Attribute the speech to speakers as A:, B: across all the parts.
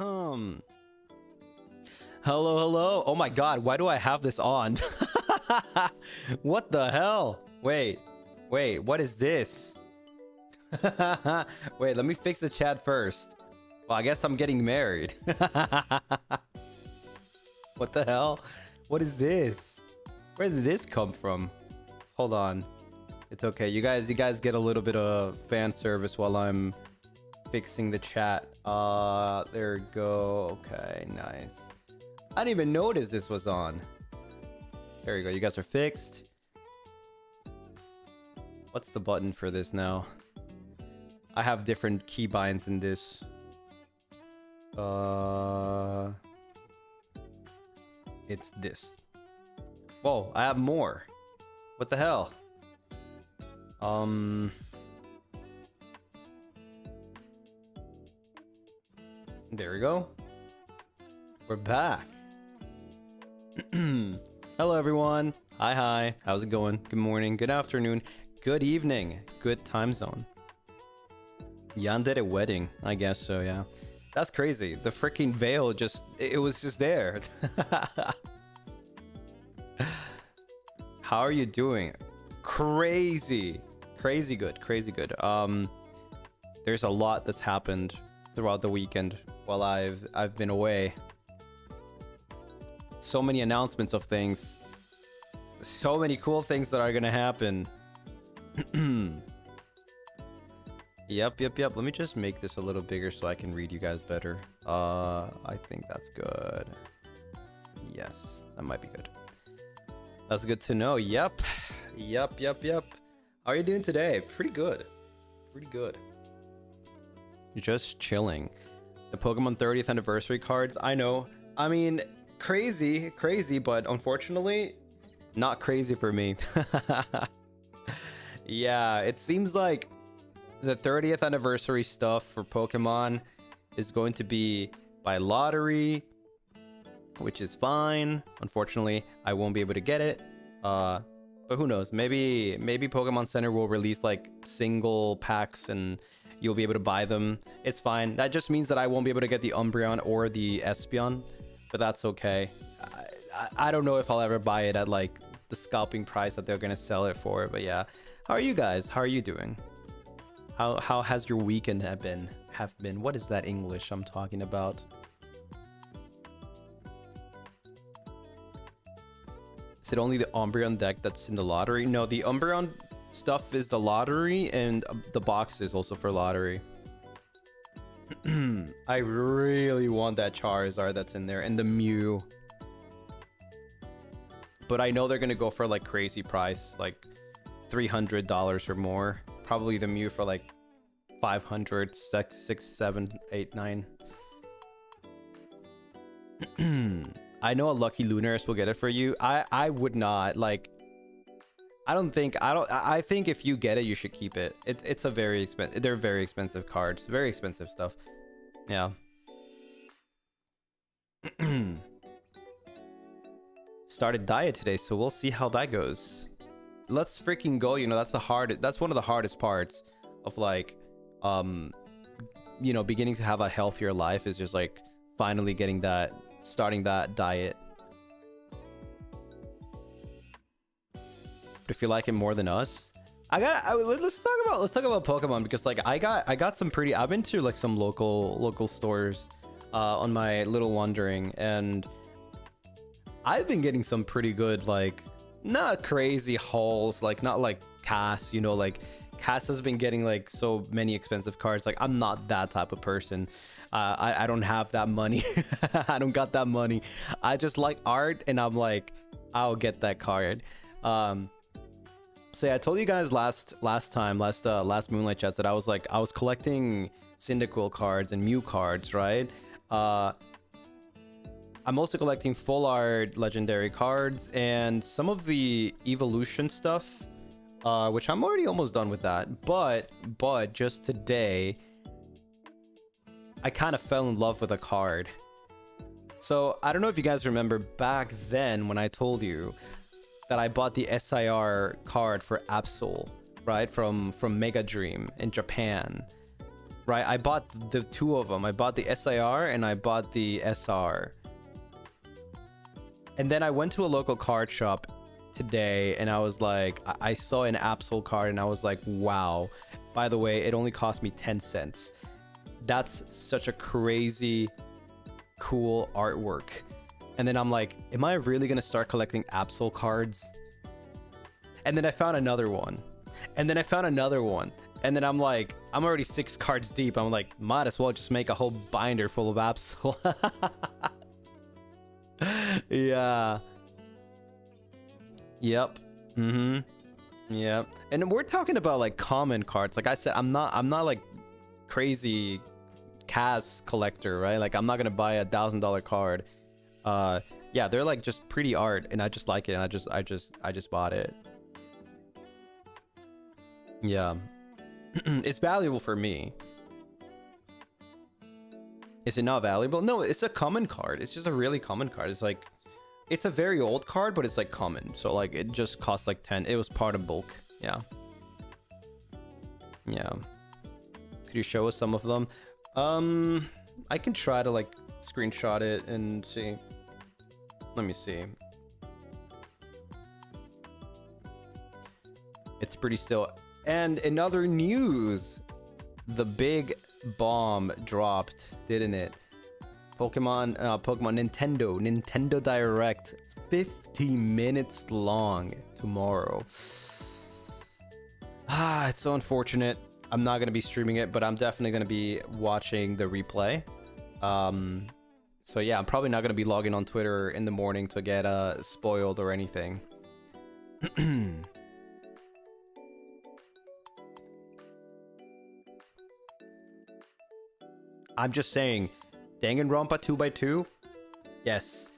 A: Hello, hello. Oh my god, why do I have this on? What the hell? Wait, what is this? Wait, let me fix the chat first. Well, I guess I'm getting married. What the hell? What is this? Where did this come from? Hold on. It's okay. You guys get a little bit of fan service while I'm fixing the chat. There we go. Okay, nice. I didn't even notice this was on. There you go. You guys are fixed. What's the button for this now? I have different keybinds in this. It's this. Whoa, I have more. What the hell? There we go. We're back. Hello everyone. Hi. How's it going? Good morning, good afternoon, good evening, good time zone. Yandere wedding, I guess so, yeah. That's crazy. The freaking veil it was just there. How are you doing? Crazy good. There's a lot that's happened throughout the weekend while I've been away. So many announcements of things. So many cool things that are gonna happen. Yep. Let me just make this a little bigger so I can read you guys better. I think that's good. Yes, that might be good. That's good to know. Yep. How are you doing today? Pretty good. Just chilling. The Pokemon 30th anniversary cards. I know. I mean, crazy, but unfortunately, not crazy for me. Yeah, it seems like the 30th anniversary stuff for Pokemon is going to be by lottery, which is fine. Unfortunately, I won't be able to get it. But who knows? Maybe Pokemon Center will release like single packs and you'll be able to buy them. It's fine. That just means that I won't be able to get the Umbreon or the Espeon, but that's okay. I don't know if I'll ever buy it at like the scalping price that they're gonna sell it for, but yeah. How are you guys? How are you doing? How has your weekend have been? What is that English I'm talking about? Is it only the Umbreon deck that's in the lottery? No, the Umbreon stuff is the lottery, and the box is also for lottery. I really want that Charizard that's in there, and the Mew. But I know they're gonna go for like crazy price, like $300 or more. Probably the Mew for like 500, 6, 7, 8, 9. I know a lucky Lunaris will get it for you. I would not like. I think if you get it, you should keep it. It's a very expensive. They're very expensive cards. Very expensive stuff. Yeah. Started diet today, so we'll see how that goes. Let's freaking go. You know, that's one of the hardest parts of like, you know, beginning to have a healthier life is just like finally starting that diet. But if you like it more than us, let's talk about Pokemon, because like I got some pretty. I've been to like some local stores on my little wandering, and I've been getting some pretty good, like, not crazy hauls, like not like Cass, you know, like Cass has been getting like so many expensive cards. Like I'm not that type of person. I don't have that money. I don't got that money. I just like art, and I'm like, I'll get that card. So yeah, I told you guys last Moonlight Chats that I was collecting Cyndaquil cards and Mew cards, right? I'm also collecting full art legendary cards and some of the evolution stuff, which I'm already almost done with that. But just today, I kind of fell in love with a card. So I don't know if you guys remember back then when I told you that I bought the SIR card for Absol, right? From Mega Dream in Japan, right? I bought the two of them. I bought the SIR and I bought the SR. And then I went to a local card shop today and I was like, I saw an Absol card and I was like, wow. By the way, it only cost me 10 cents. That's such a crazy cool artwork. And then I'm like, am I really gonna start collecting Absol cards? And then I found another one. And then I found another one. And then I'm like, I'm already 6 cards deep. I'm like, might as well just make a whole binder full of Absol. Yeah. Yep. Yep. And we're talking about like common cards. Like I said, I'm not like crazy Cas collector, right? Like I'm not gonna buy $1,000 card. Yeah, they're like just pretty art and I just like it and I just bought it. Yeah. It's valuable for me. Is it not valuable? No, it's a common card. It's just a really common card. It's like, it's a very old card, but it's like common. So like it just costs like 10. It was part of bulk. Yeah. Yeah. Could you show us some of them? I can try to like screenshot it and see. Let me see. It's pretty still. And in other news, the big bomb dropped, didn't it? Pokemon Nintendo Direct, 50 minutes long tomorrow. It's so unfortunate. I'm not gonna be streaming it, but I'm definitely gonna be watching the replay. So yeah, I'm probably not gonna be logging on Twitter in the morning to get spoiled or anything. I'm just saying, Danganronpa 2x2? Yes.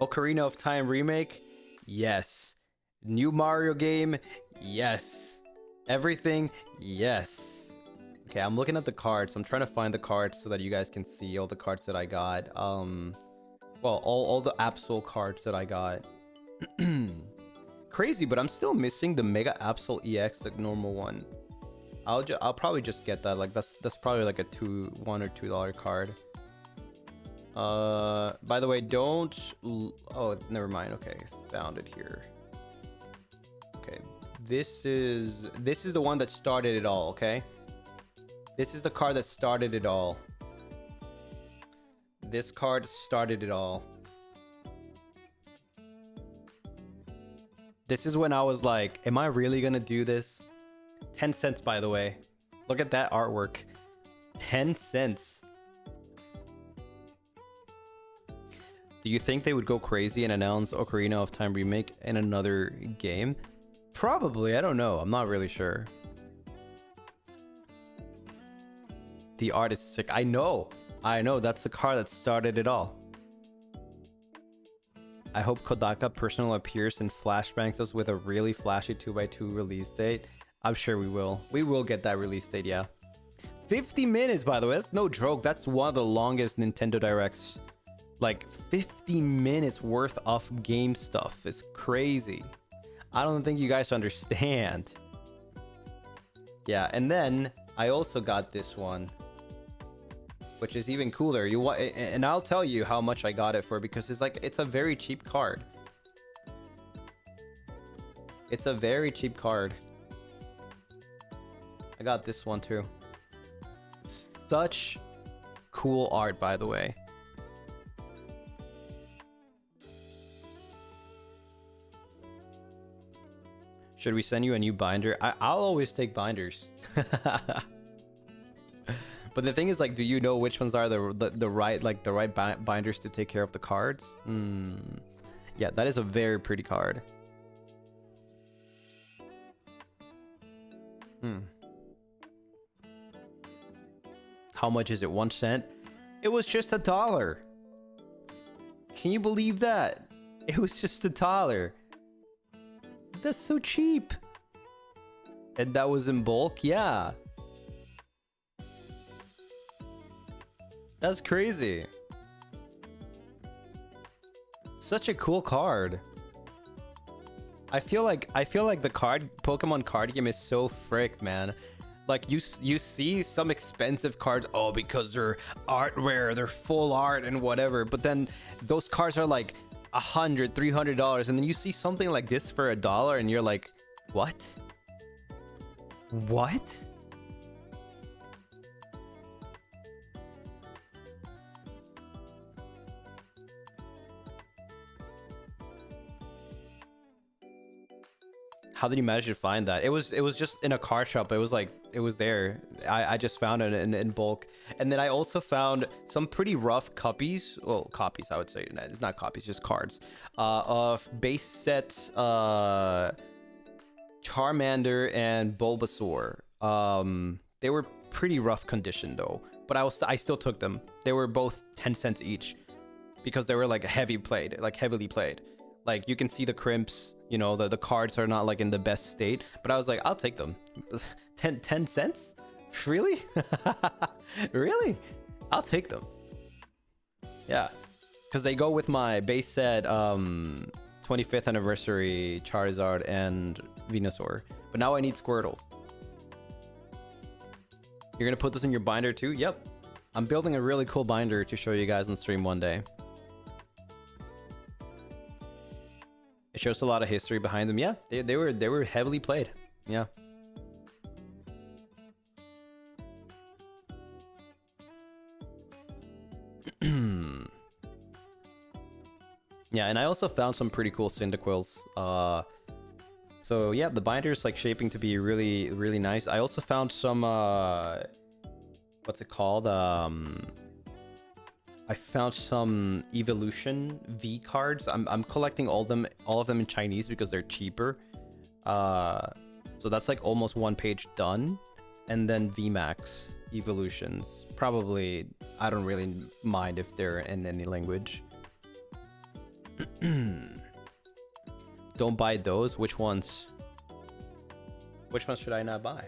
A: Ocarina of Time remake? Yes. New Mario game? Yes. Everything? Yes. Okay, I'm looking at the cards. I'm trying to find the cards so that you guys can see all the cards that I got. Well, all the Absol cards that I got. Crazy, but I'm still missing the Mega Absol EX, the normal one. I'll probably just get that. Like that's probably like a $1 or $2 card. By the way, don't. Oh, never mind. Okay, found it here. Okay, this is the one that started it all. Okay, this is the card that started it all. This card started it all. This is when I was like, am I really gonna do this? 10 cents, by the way. Look at that artwork. 10 cents. Do you think they would go crazy and announce Ocarina of Time remake in another game? Probably. I don't know. I'm not really sure. The art is sick. I know. That's the car that started it all. I hope Kodaka personal appears and flashbangs us with a really flashy 2x2 release date. I'm sure we will. We will get that release date, yeah. 50 minutes, by the way. That's no joke. That's one of the longest Nintendo Directs. Like, 50 minutes worth of game stuff is crazy. I don't think you guys understand. Yeah, and then I also got this one, which is even cooler. And I'll tell you how much I got it for, because it's a very cheap card. It's a very cheap card. I got this one too. Such cool art, by the way. Should we send you a new binder? I'll always take binders. But the thing is, like, do you know which ones are the right binders to take care of the cards? Yeah, that is a very pretty card. How much is it? 1 cent? It was just $1. Can you believe that? It was just $1. That's so cheap. And that was in bulk? Yeah. That's crazy. Such a cool card. I feel like the Pokemon card game is so fricked, man. Like you see some expensive cards, oh, because they're art rare, they're full art and whatever, but then those cards are like $100, $300, and then you see something like this for $1 and you're like, what? How did you manage to find that? It was just in a card shop. It was like, it was there. I just found it in bulk. And then I also found some pretty rough copies. Well, copies, I would say. It's not copies, just cards. Of base set Charmander and Bulbasaur. They were pretty rough condition though. But I still took them. They were both 10 cents each. Because they were like heavily played. Like you can see the crimps, you know, the cards are not like in the best state, but I was like, I'll take them. 10 cents? Really? Really? I'll take them. Yeah. Because they go with my base set 25th anniversary Charizard and Venusaur. But now I need Squirtle. You're going to put this in your binder too? Yep. I'm building a really cool binder to show you guys on stream one day. It shows a lot of history behind them. Yeah, they were heavily played. Yeah. Yeah, and I also found some pretty cool Cyndaquils. So yeah, the binder is like shaping to be really, really nice. I also found some what's it called? I found some Evolution V cards. I'm collecting all of them in Chinese because they're cheaper. So that's like almost one page done. And then VMAX Evolutions. Probably, I don't really mind if they're in any language. Don't buy those. Which ones? Which ones should I not buy?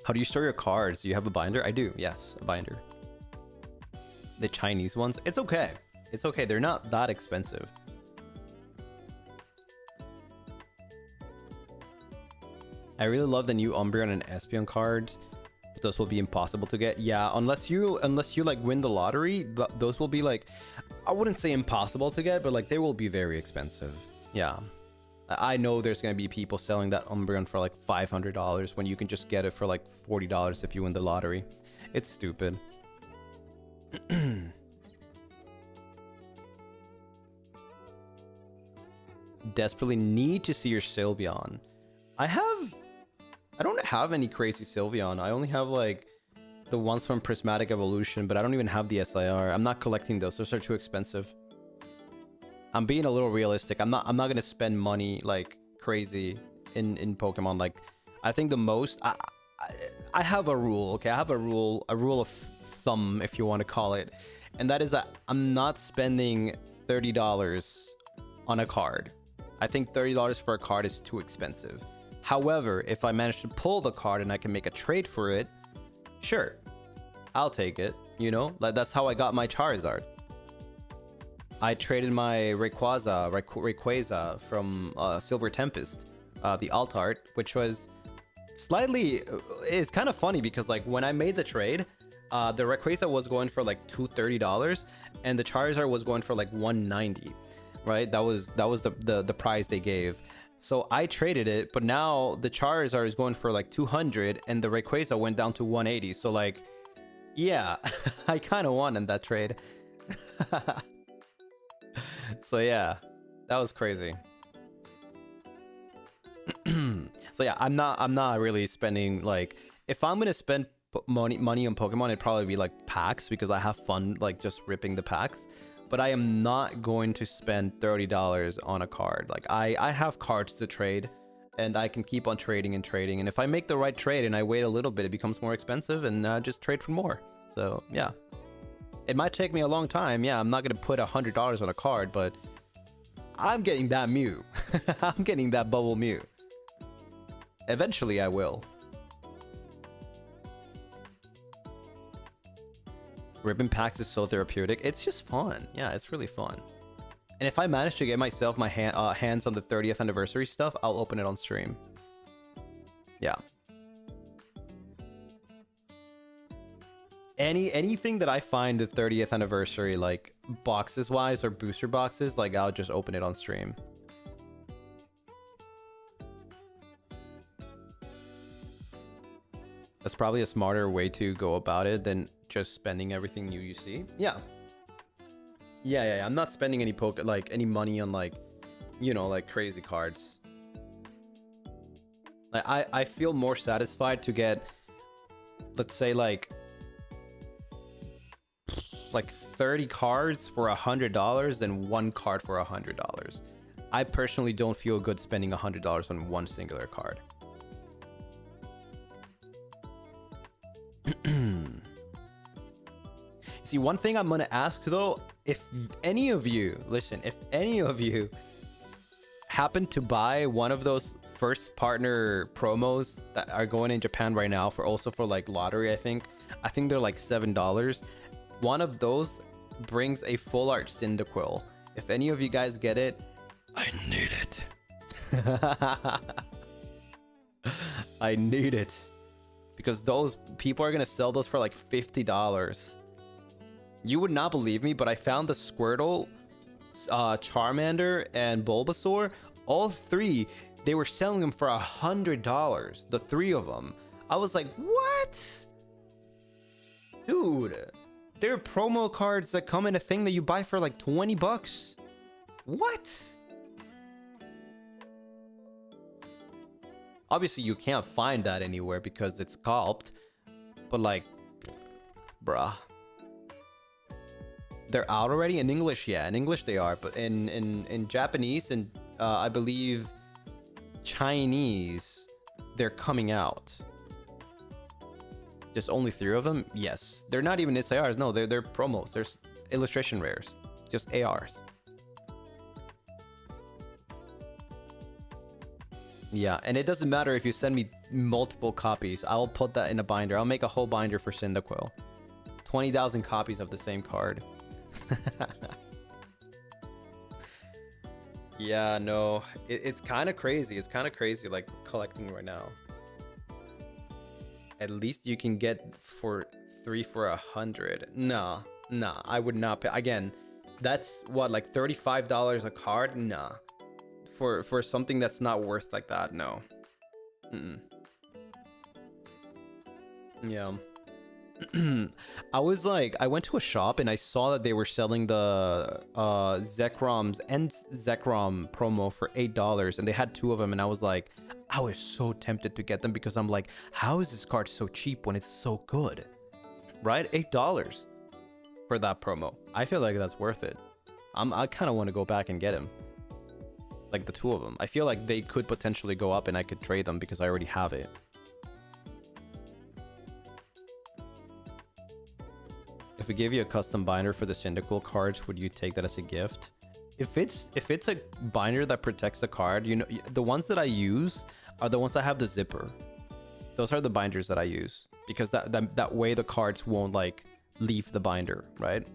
A: How do you store your cards? Do you have a binder? I do, yes, a binder. The Chinese ones? It's okay. It's okay. They're not that expensive. I really love the new Umbreon and Espeon cards. Those will be impossible to get. Yeah, unless you like win the lottery, those will be like, I wouldn't say impossible to get, but like they will be very expensive. Yeah. I know there's going to be people selling that Umbreon for like $500 when you can just get it for like $40 if you win the lottery. It's stupid. Desperately need to see your Sylveon. I don't have any crazy Sylveon. I only have like the ones from Prismatic Evolution, but I don't even have the SIR. I'm not collecting those. Those are too expensive. I'm being a little realistic. I'm not gonna spend money like crazy in Pokemon. Like, I think the most I have a rule. Okay, I have a rule of thumb, if you want to call it, and that is that I'm not spending $30 on a card. I think $30 for a card is too expensive. However, if I manage to pull the card and I can make a trade for it, sure, I'll take it. You know, like that's how I got my Charizard. I traded my Rayquaza from Silver Tempest, the alt art, which was slightly... It's kind of funny because like when I made the trade, the Rayquaza was going for like $230 and the Charizard was going for like $190, right? That was the price they gave. So I traded it, but now the Charizard is going for like $200 and the Rayquaza went down to $180. So like, yeah, I kind of won in that trade. So yeah, that was crazy. So yeah, I'm not really spending, like, if I'm gonna spend money on Pokemon, it'd probably be like packs because I have fun like just ripping the packs. But I am not going to spend $30 on a card. Like I have cards to trade and I can keep on trading and trading. And if I make the right trade and I wait a little bit, it becomes more expensive and just trade for more. So yeah. It might take me a long time. Yeah, I'm not going to put $100 on a card, but I'm getting that Mew. I'm getting that Bubble Mew. Eventually, I will. Ribbon packs is so therapeutic. It's just fun. Yeah, it's really fun. And if I manage to get myself my hands on the 30th anniversary stuff, I'll open it on stream. Yeah. Anything that I find the 30th anniversary, like boxes wise or booster boxes, like I'll just open it on stream. That's probably a smarter way to go about it than just spending everything new you see. Yeah. Yeah. I'm not spending any any money on like, you know, like crazy cards. Like I feel more satisfied to get, let's say like 30 cards for $100 than one card for $100. I personally don't feel good spending $100 on one singular card. See, one thing I'm gonna ask though, if any of you, listen, if any of you happen to buy one of those first partner promos that are going in Japan right now for like lottery, I think they're like $7. One of those brings a full art Cyndaquil. If any of you guys get it, I need it. I need it. Because those people are gonna sell those for like $50. You would not believe me, but I found the Squirtle, Charmander, and Bulbasaur. All three, they were selling them for $100. The three of them. I was like, what? Dude, they're promo cards that come in a thing that you buy for like 20 bucks. What? Obviously, you can't find that anywhere because it's scalped. But like, bruh. They're out already in English, yeah. In English they are, but in Japanese and I believe Chinese, they're coming out. Just only 3 of them? Yes. They're not even SARs. No, they're promos. There's illustration rares. Just ARs. Yeah, and it doesn't matter if you send me multiple copies. I'll put that in a binder. I'll make a whole binder for Cyndaquil. 20,000 copies of the same card. Yeah, no. It's kind of crazy. It's kind of crazy, like, collecting right now. At least you can get 3 for $100. Nah, I would not pay. Again, that's what, like $35 a card? Nah. For something that's not worth like that, no. Yeah. I went to a shop and I saw that they were selling the Zekroms and Zekrom promo for $8, and they had 2 of them, and I was like, I was so tempted to get them because I'm like, how is this card so cheap when it's so good? Right? $8 for that promo. I feel like that's worth it. I kind of want to go back and get him. Like the 2 of them. I feel like they could potentially go up and I could trade them because I already have it. If we gave you a custom binder for the Cyndaquil cards, would you take that as a gift? If it's a binder that protects the card, you know, the ones that I use are the ones that have the zipper. Those are the binders that I use because that way the cards won't like leave the binder, right?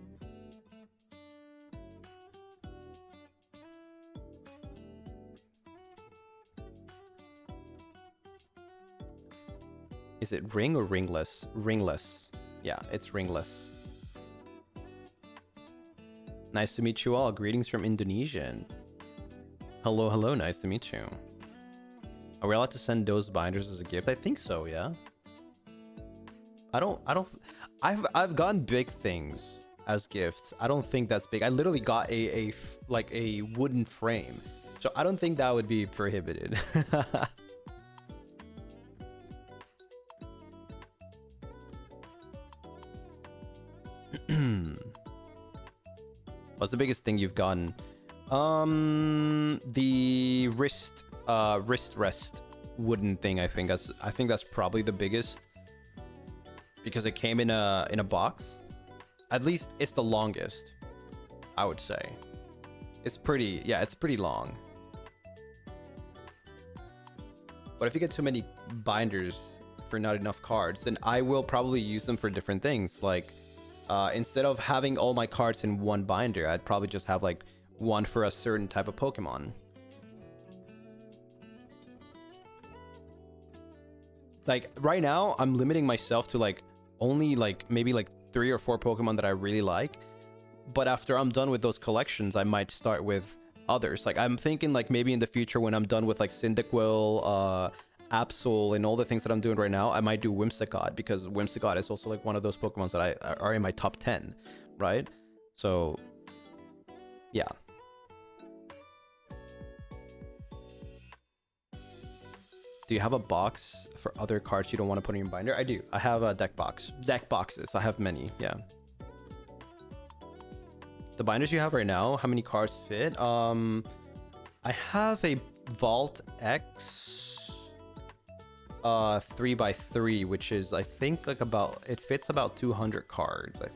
A: Is it ring or ringless? Ringless. Yeah, it's ringless. Nice to meet you all. Greetings from Indonesia. Hello, nice to meet you. Are we allowed to send those binders as a gift? I think so, yeah. I've gotten big things as gifts. I don't think that's big. I literally got a wooden frame. So I don't think that would be prohibited. What's the biggest thing you've gotten? The wrist rest wooden thing. I think that's probably the biggest because it came in a box. At least it's the longest, I would say. It's pretty long. But if you get too many binders for not enough cards, then I will probably use them for different things. Like instead of having all my cards in one binder, I'd probably just have like one for a certain type of Pokemon. Like right now, I'm limiting myself to like only like maybe like 3 or 4 Pokemon that I really like. But after I'm done with those collections, I might start with others. Like I'm thinking like maybe in the future when I'm done with like Cyndaquil, Absol, and all the things that I'm doing right now, I might do Whimsicott, because Whimsicott is also like one of those Pokemons that are in my top 10, right? So yeah. Do you have a box for other cards you don't want to put in your binder? I do. I have a deck boxes. I have many. Yeah. The binders you have right now, how many cards fit? I have a Vault X 3x3, which is I think like about, it fits about 200 cards. I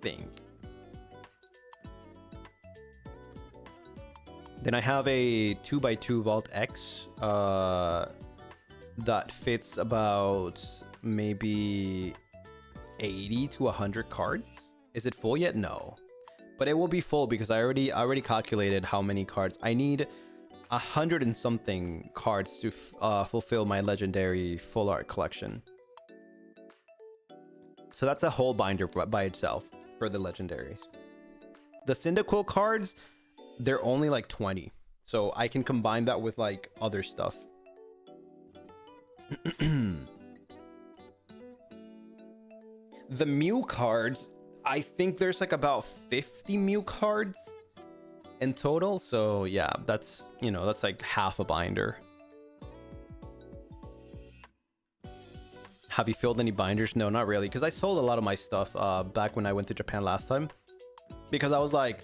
A: think. Then I have a 2x2 Vault X that fits about maybe 80 to 100 cards. Is it full yet? No, but it will be full because I already calculated how many cards I need. 100 and something cards to fulfill my legendary full art collection. So that's a whole binder by itself for the legendaries. The Cyndaquil cards, they're only like 20, so I can combine that with like other stuff. The Mew cards, I think there's like about 50 Mew cards in total, so yeah, that's, you know, that's like half a binder. Have you filled any binders? No, not really, because I sold a lot of my stuff back when I went to Japan last time, because I was like,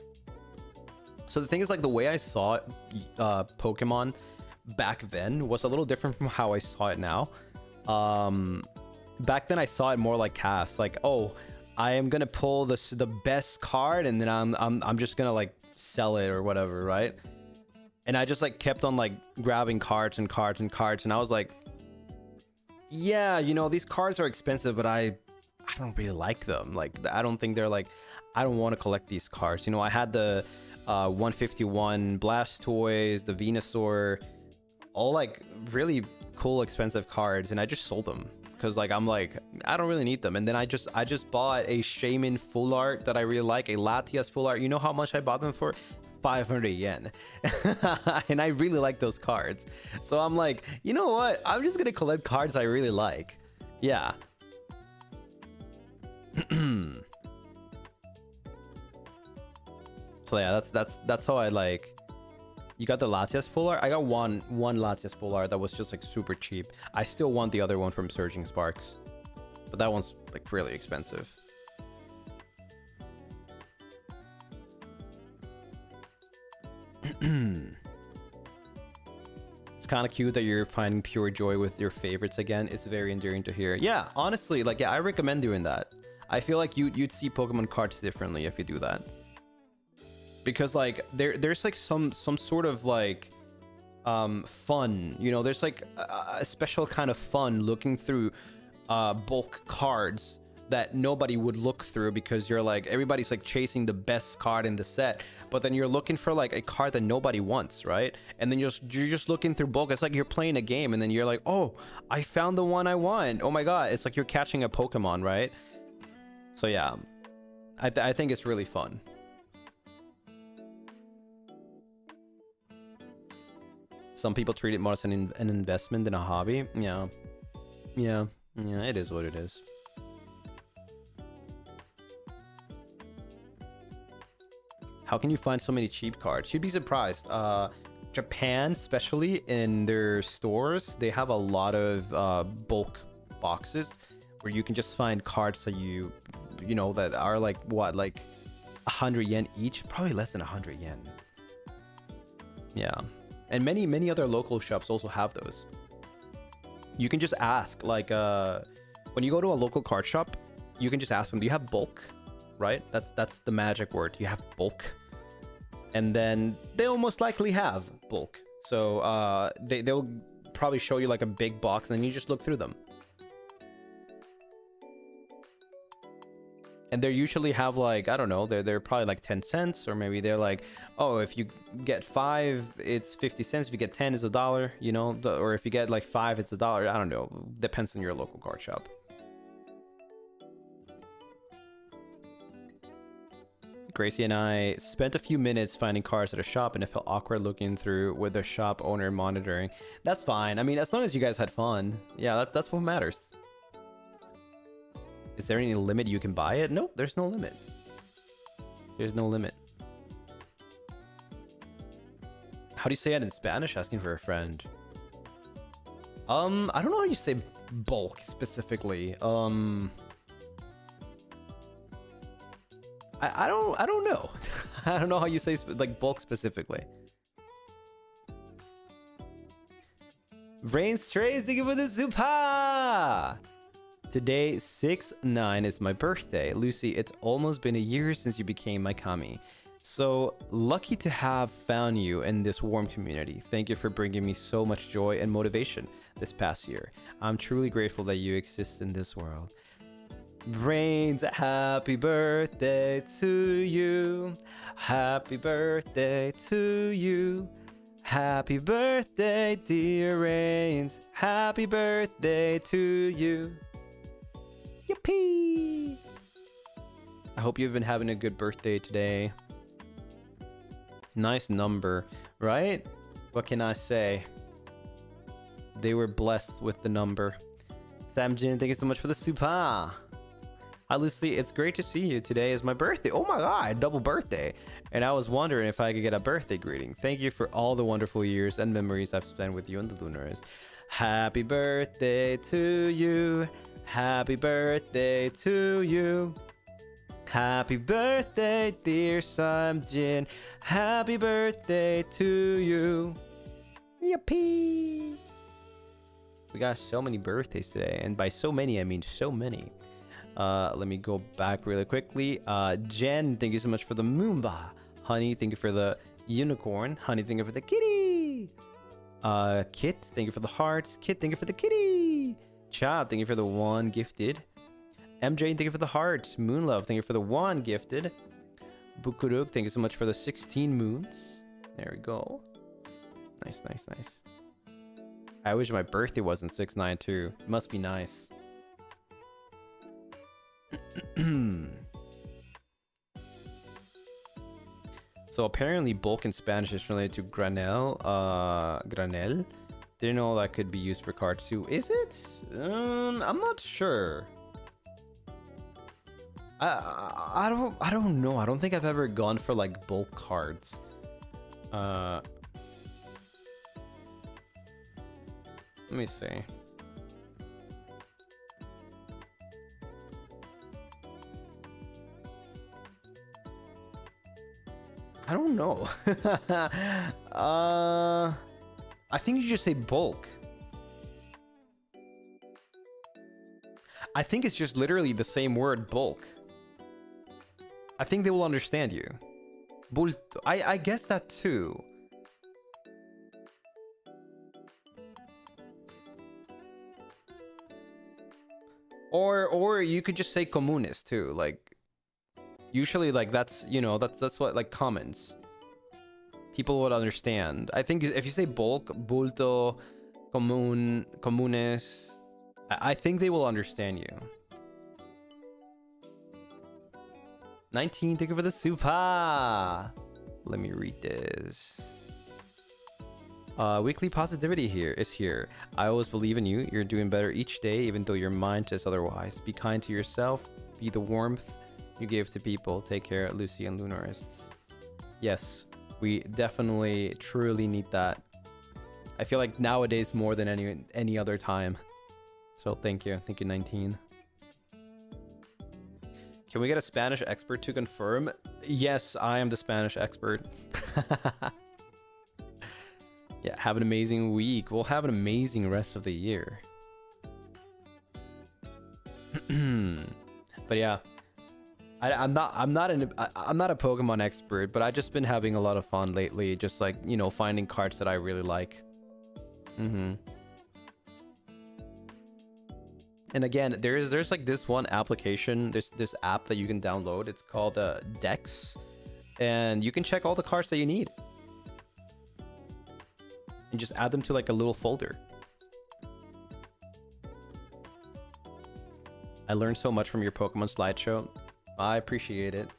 A: so the thing is, like, the way I saw Pokemon back then was a little different from how I saw it now. Back then I saw it more like cast, like, oh, I am gonna pull the best card, and then I'm just gonna like sell it or whatever, right? And I just like kept on like grabbing cards and cards and cards, and I was like, yeah, you know, these cards are expensive, but I don't really like them. Like, I don't think they're like, I don't want to collect these cards. You know, I had the 151 Blastoise, the Venusaur, all like really cool expensive cards, and I just sold them because like I'm like, I don't really need them. And then I just bought a Shaman full art that I really like, a Latias full art. You know how much I bought them for? 500 yen. And I really like those cards, so I'm like, you know what, I'm just gonna collect cards I really like. Yeah. So yeah, that's how I like. You got the Latias full art? I got one Latias full art that was just like super cheap. I still want the other one from Surging Sparks, but that one's like really expensive. It's kind of cute that you're finding pure joy with your favorites again. It's very endearing to hear. Yeah, honestly, like, yeah, I recommend doing that. I feel like you'd see Pokemon cards differently if you do that. Because like there's like some sort of like fun, you know, there's like a special kind of fun looking through bulk cards that nobody would look through, because you're like, everybody's like chasing the best card in the set, but then you're looking for like a card that nobody wants, right? And then you're just looking through bulk. It's like you're playing a game, and then you're like, oh, I found the one I want. Oh my god, it's like you're catching a Pokemon, right? So yeah, I think it's really fun. Some people treat it more as an investment than a hobby. Yeah, it is what it is. How can you find so many cheap cards? You'd be surprised. Japan, especially in their stores, they have a lot of bulk boxes where you can just find cards that you know, that are like, what, like 100 yen each? Probably less than 100 yen. Yeah. And many other local shops also have those. You can just ask, like, when you go to a local card shop, you can just ask them, do you have bulk? Right? That's the magic word. You have bulk. And then they'll most likely have bulk. So they'll probably show you like a big box, and then you just look through them. And they usually have like, I don't know, they're probably like 10 cents, or maybe they're like, oh, if you get 5 it's 50 cents, if you get 10 it's $1, you know, or if you get like 5 it's $1. I don't know, depends on your local card shop. Gracie and I spent a few minutes finding cards at a shop, and it felt awkward looking through with the shop owner monitoring. That's fine. I mean, as long as you guys had fun. Yeah, that's what matters. Is there any limit you can buy it? Nope, there's no limit. There's no limit. How do you say it in Spanish? Asking for a friend. I don't know how you say bulk specifically. I don't know. I don't know how you say like bulk specifically. Rain Strays, thank you for the super! Today, 6/9 is my birthday. Lucy, it's almost been a year since you became my kami. So lucky to have found you in this warm community. Thank you for bringing me so much joy and motivation this past year. I'm truly grateful that you exist in this world. Brains, happy birthday to you. Happy birthday to you. Happy birthday, dear Rains. Happy birthday to you. Yippee! I hope you've been having a good birthday today. Nice number, right? What can I say? They were blessed with the number. Sam Jin, thank you so much for the super. Hi Lucy, it's great to see you. Today is my birthday. Oh my god, double birthday. And I was wondering if I could get a birthday greeting. Thank you for all the wonderful years and memories I've spent with you and the Lunaris. Happy birthday to you. Happy birthday to you. Happy birthday, dear Samjin. Happy birthday to you. Yippee! We got so many birthdays today, and by so many I mean so many. Let me go back really quickly. Jen, thank you so much for the Moomba. Honey, thank you for the unicorn. Honey, thank you for the kitty. Kit, thank you for the hearts. Kit, thank you for the kitty. Chad, thank you for the 1 gifted. MJ, thank you for the hearts. Moonlove, thank you for the 1 gifted. Bukuruk, thank you so much for the 16 moons. There we go. Nice, nice, nice. I wish my birthday wasn't 6/9 too. It must be nice. So apparently bulk in Spanish is related to granel. Granel. Didn't know that could be used for cards too. Is it? I'm not sure. I don't know. I don't think I've ever gone for like bulk cards. Let me see. I don't know. I think you just say bulk. I think it's just literally the same word, bulk. I think they will understand you. Bulto. I guess that too. Or you could just say comunes too, like usually like that's, you know, that's what like commons. People would understand. I think if you say bulk, bulto, común, comunes, I think they will understand you. 19, thank you for the super. Let me read this. Weekly positivity here is here. I always believe in you. You're doing better each day, even though your mind says otherwise. Be kind to yourself. Be the warmth you give to people. Take care, Lucy and Lunarists. Yes, we definitely, truly need that. I feel like nowadays more than any other time. So thank you. Thank you, 19. Can we get a Spanish expert to confirm? Yes, I am the Spanish expert. Yeah, have an amazing week. We'll have an amazing rest of the year. But yeah, I'm not a Pokemon expert, but I've just been having a lot of fun lately, just like, you know, finding cards that I really like. And again, there's like this one application, this app that you can download. It's called Dex, and you can check all the cards that you need and just add them to like a little folder. I learned so much from your Pokemon slideshow. I appreciate it.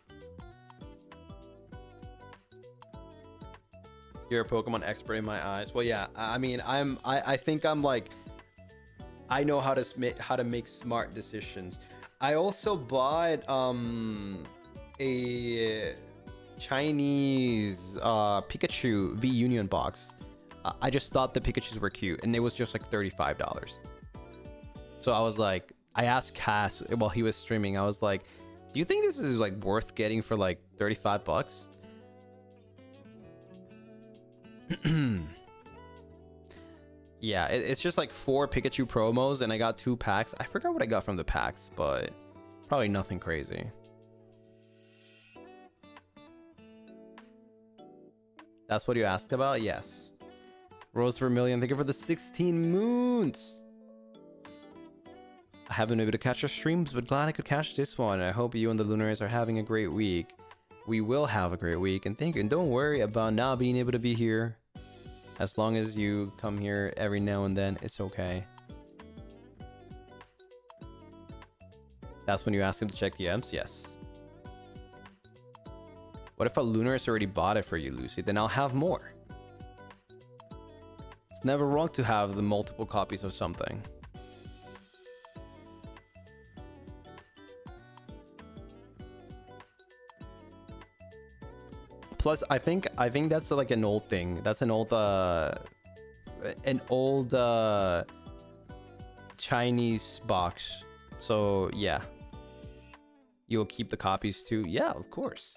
A: You're a Pokemon expert in my eyes. Well, yeah. I mean, I think I'm like, I know how to make smart decisions. I also bought a Chinese Pikachu V Union box. I just thought the Pikachus were cute, and it was just like $35. So I was like, I asked Cass while he was streaming. I was like, "Do you think this is like worth getting for like $35?" Yeah, it's just like 4 Pikachu promos, and I got 2 packs. I forgot what I got from the packs, but probably nothing crazy. That's what you asked about? Yes. Rose Vermilion, thank you for the 16 moons. I haven't been able to catch your streams, but glad I could catch this one. I hope you and the Lunaris are having a great week. We will have a great week, and thank you. And don't worry about not being able to be here. As long as you come here every now and then, it's okay. That's when you ask him to check the EMs? Yes. What if a Lunaris already bought it for you, Lucy? Then I'll have more. It's never wrong to have the multiple copies of something. Plus, I think that's like an old thing. That's an old Chinese box. So yeah, you'll keep the copies too. Yeah, of course.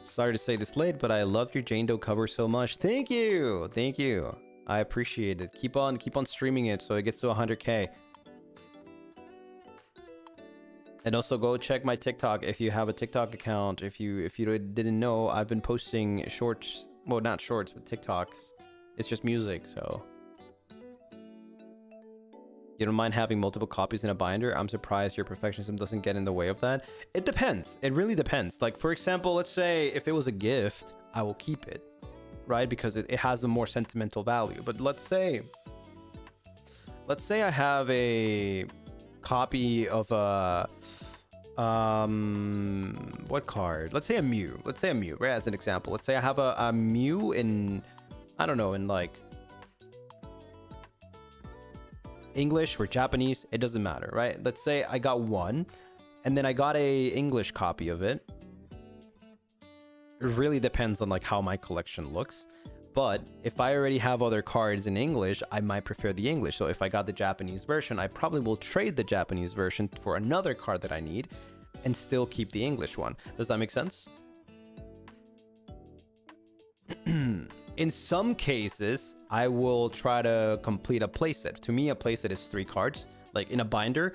A: Sorry to say this late, but I love your Jane Doe cover so much. Thank you, thank you. I appreciate it. Keep on streaming it so it gets to 100K. And also go check my TikTok if you have a TikTok account. If you didn't know, I've been posting shorts. Well, not shorts, but TikToks. It's just music, so. You don't mind having multiple copies in a binder? I'm surprised your perfectionism doesn't get in the way of that. It depends. It really depends. Like, for example, let's say if it was a gift, I will keep it, right? Because it has a more sentimental value. But let's say I have a copy of a what card? Let's say a Mew, right? As an example, let's say I have a Mew in, I don't know, in like English or Japanese, it doesn't matter, right? Let's say I got one and then I got a English copy of it. It really depends on like how my collection looks. But if I already have other cards in English, I might prefer the English. So if I got the Japanese version, I probably will trade the Japanese version for another card that I need and still keep the English one. Does that make sense? In some cases, I will try to complete a playset. To me, a playset is 3 cards. Like in a binder,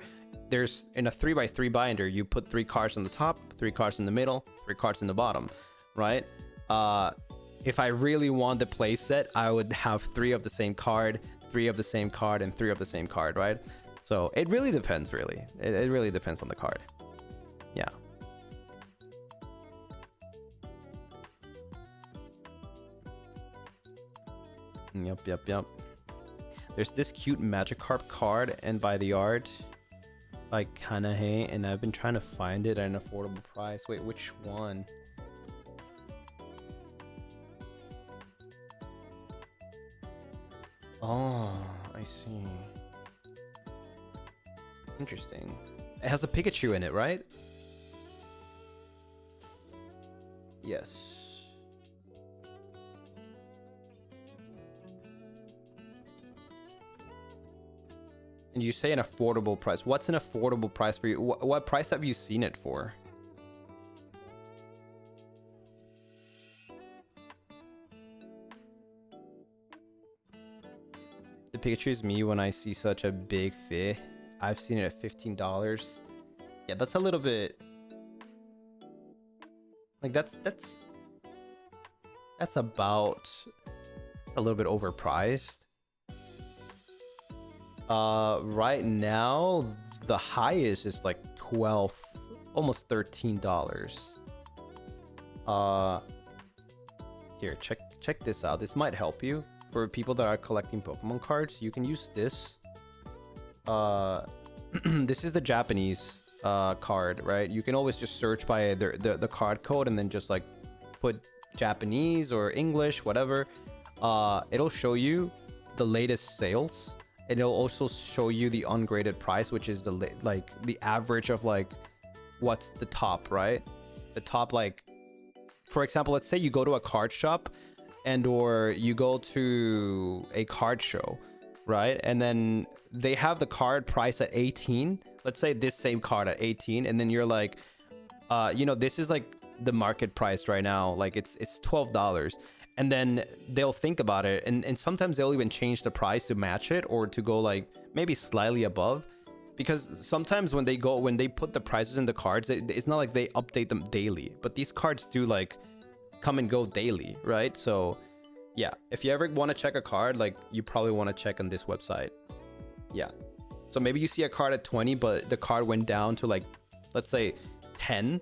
A: there's in a 3x3 binder, you put 3 cards on the top, 3 cards in the middle, 3 cards in the bottom, right? If I really want the play set, I would have 3 of the same card, 3 of the same card, and 3 of the same card, right? So it really depends, really. It really depends on the card. Yeah. Yep. There's this cute Magikarp card, and by the art by Kanahe, and I've been trying to find it at an affordable price. Wait, which one? Oh, I see. Interesting. It has a Pikachu in it, right? Yes. And you say an affordable price. What's an affordable price for you? What price have you seen it for? The Pikachu is me when I see such a big fish. I've seen it at $15. Yeah, that's a little bit... Like, that's about a little bit overpriced. Right now the highest is like 12, almost $13. Here, check this out. This might help you for people that are collecting Pokemon cards. You can use this. This is the Japanese card, right? You can always just search by the card code and then just like put Japanese or English, whatever. It'll show you the latest sales. And it'll also show you the ungraded price, which is the average of like what's the top, right? The top, like, for example, let's say you go to a card shop and or you go to a card show, right? And then they have the card price at 18. Let's say this same card at 18, and then you're like, you know, this is like the market price right now. Like it's $12. And then they'll think about it, and sometimes they'll even change the price to match it or to go like maybe slightly above, because sometimes when they put the prices in the cards, it's not like they update them daily, but these cards do like come and go daily, right? So yeah, if you ever want to check a card, like you probably want to check on this website. Yeah, so maybe you see a card at 20 but the card went down to like, let's say 10,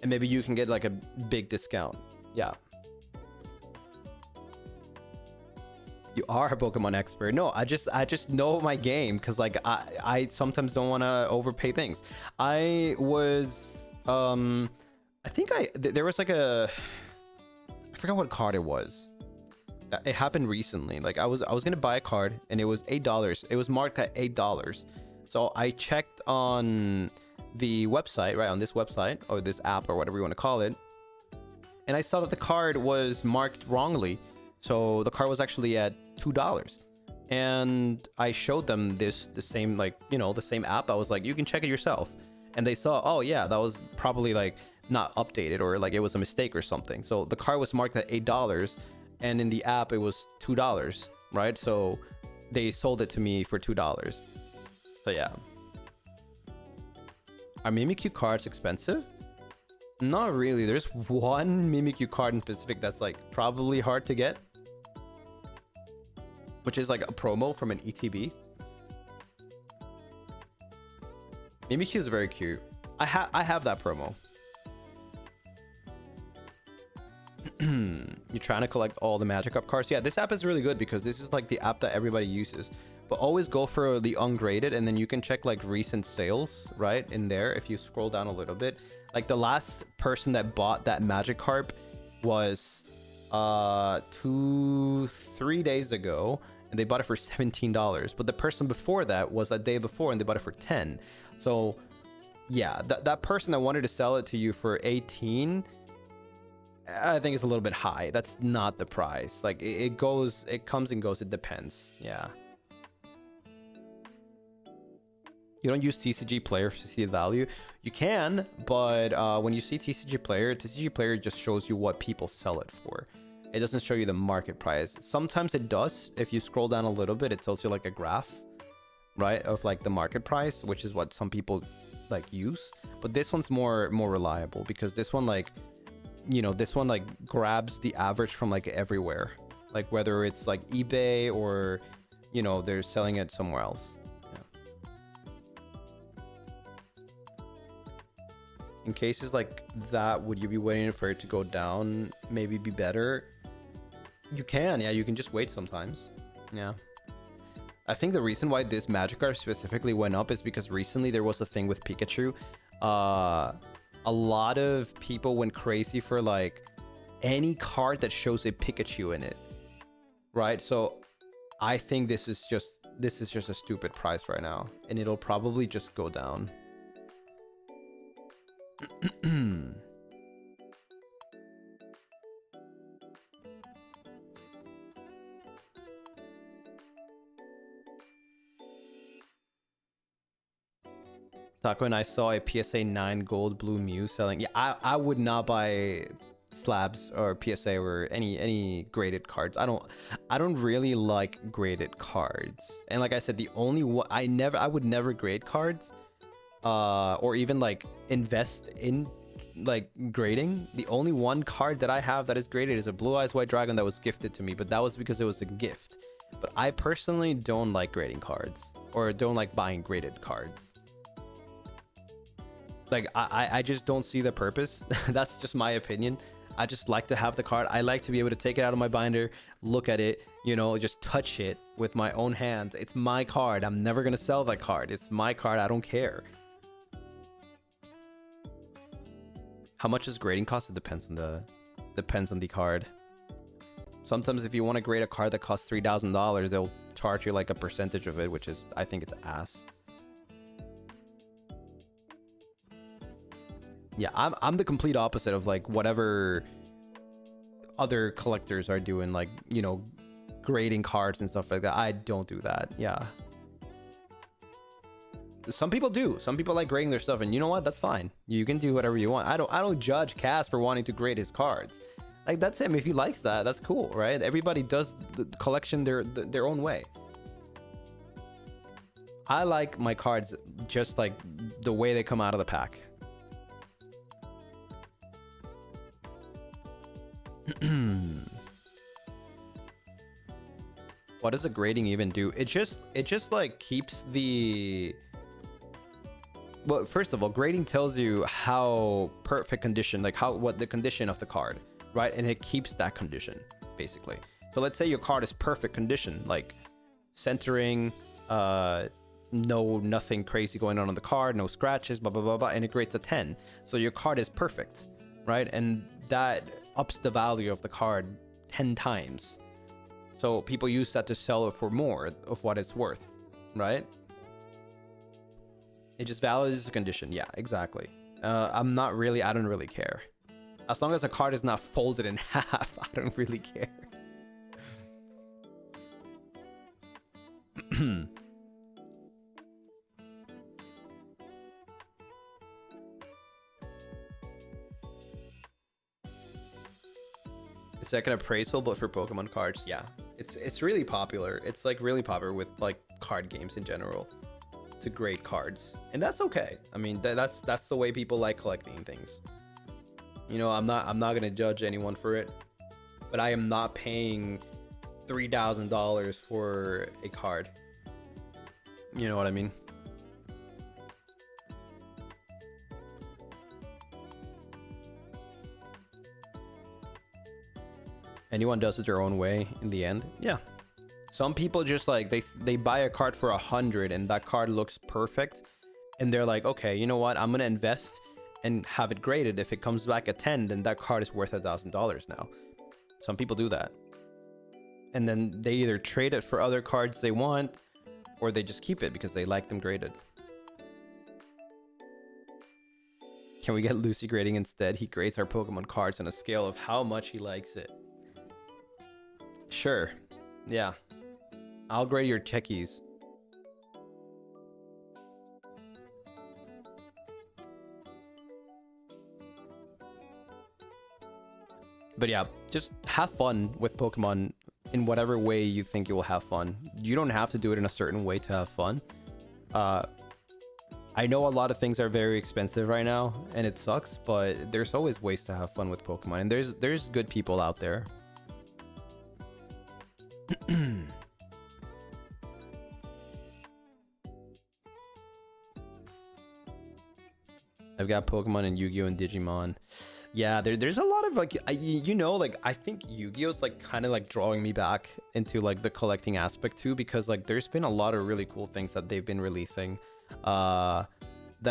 A: and maybe you can get like a big discount. Yeah. You are a Pokemon expert. No, I just know my game, because like I sometimes don't want to overpay things. I was I think there was like I forgot what card it was. It happened recently. Like I was gonna buy a card and it was $8. It was marked at $8. So I checked on the website, right, on this website or this app or whatever you want to call it, and I saw that the card was marked wrongly. So the card was actually at $2, and I showed them the same, like, you know, the same app. I was like, you can check it yourself, and they saw, oh yeah, that was probably like not updated, or like it was a mistake or something. So the card was marked at $8, and in the app it was $2, right? So they sold it to me for $2. So yeah. Are Mimikyu cards expensive? Not really. There's one Mimikyu card in specific that's like probably hard to get, which is like a promo from an ETB. Mimikyu is very cute. I have that promo. You're trying to collect all the Magikarp cards? Yeah, this app is really good because this is like the app that everybody uses. But always go for the ungraded, and then you can check like recent sales right in there if you scroll down a little bit. Like the last person that bought that Magikarp was 3 days ago, and they bought it for $17. But the person before that was a day before, and they bought it for 10. So yeah, that person that wanted to sell it to you for 18, I think it's a little bit high. That's not the price. Like it comes and goes. It depends. Yeah. You don't use TCG Player to see the value. You can, but when you see TCG Player just shows you what people sell it for. It doesn't show you the market price. Sometimes it does. If you scroll down a little bit, it tells you like a graph, right, of like the market price, which is what some people like use. But this one's more reliable, because this one, like, you know, this one like grabs the average from like everywhere, like whether it's like eBay or, you know, they're selling it somewhere else. In cases like that, would you be waiting for it to go down, maybe be better? You can, yeah, you can just wait sometimes. Yeah. I think the reason why this Magikarp specifically went up is because recently there was a thing with Pikachu. A lot of people went crazy for like any card that shows a Pikachu in it, right? So I think this is just a stupid price right now, and it'll probably just go down. Taco and I saw a PSA 9 gold blue Mew selling. Yeah, I would not buy slabs or PSA or any graded cards. I don't really like graded cards. And like I said, the only one I would never grade cards, or even like invest in like grading. The only one card that I have that is graded is a Blue Eyes White Dragon that was gifted to me, but that was because it was a gift. but I personally don't like grading cards, or don't like buying graded cards. Like, I just don't see the purpose. That's just my opinion. I just like to have the card. I like to be able to take it out of my binder, look at it, you know, just touch it with my own hands. It's my card. I'm never going to sell that card. It's my card. I don't care. How much does grading cost? It depends on the card. Sometimes if you want to grade a card that costs $3,000, they'll charge you like a percentage of it, which is, I think it's ass. Yeah, I'm the complete opposite of like whatever other collectors are doing, like, you know, grading cards and stuff like that. I don't do that. Yeah. Some people do. Some people like grading their stuff, and you know what? That's fine. You can do whatever you want. I don't judge Cass for wanting to grade his cards. Like, that's him. If he likes that, that's cool, right? Everybody does the collection their own way. I like my cards just like the way they come out of the pack. What does the grading even do? It just like keeps the... Well, first of all, grading tells you how perfect condition, like what the condition of the card, right? And it keeps that condition, basically. So let's say your card is perfect condition, like centering, nothing crazy going on the card, no scratches, blah, blah, blah, blah, and it grades a 10. So your card is perfect, right? And that ups the value of the card 10 times. So people use that to sell it for more of what it's worth, right? It just validates the condition. Yeah, exactly. I don't really care. As long as a card is not folded in half, I don't really care. Second appraisal, but for Pokemon cards. Yeah, it's really popular. It's like really popular with like card games in general to grade cards, and that's okay. I mean, that's the way people like collecting things. You know, I'm not gonna judge anyone for it, but I am not paying $3,000 for a card. You know what I mean? Anyone does it their own way in the end. Yeah. Some people just like they buy a card for 100 and that card looks perfect, and they're like, okay, you know what? I'm gonna invest and have it graded. If it comes back a 10, then that card is worth $1,000 now. Some people do that, and then they either trade it for other cards they want, or they just keep it because they like them graded. Can we get Lucy grading instead? He grades our Pokemon cards on a scale of how much he likes it. Sure. Yeah. I'll grade your checkies. But yeah, just have fun with Pokemon in whatever way you think you will have fun. You don't have to do it in a certain way to have fun. I know a lot of things are very expensive right now, and it sucks, but there's always ways to have fun with Pokemon, and there's good people out there. I've got Pokemon and Yu-Gi-Oh and Digimon. Yeah, there's a lot of like, you know, like I think Yu-Gi-Oh's like kind of like drawing me back into like the collecting aspect too, because like there's been a lot of really cool things that they've been releasing that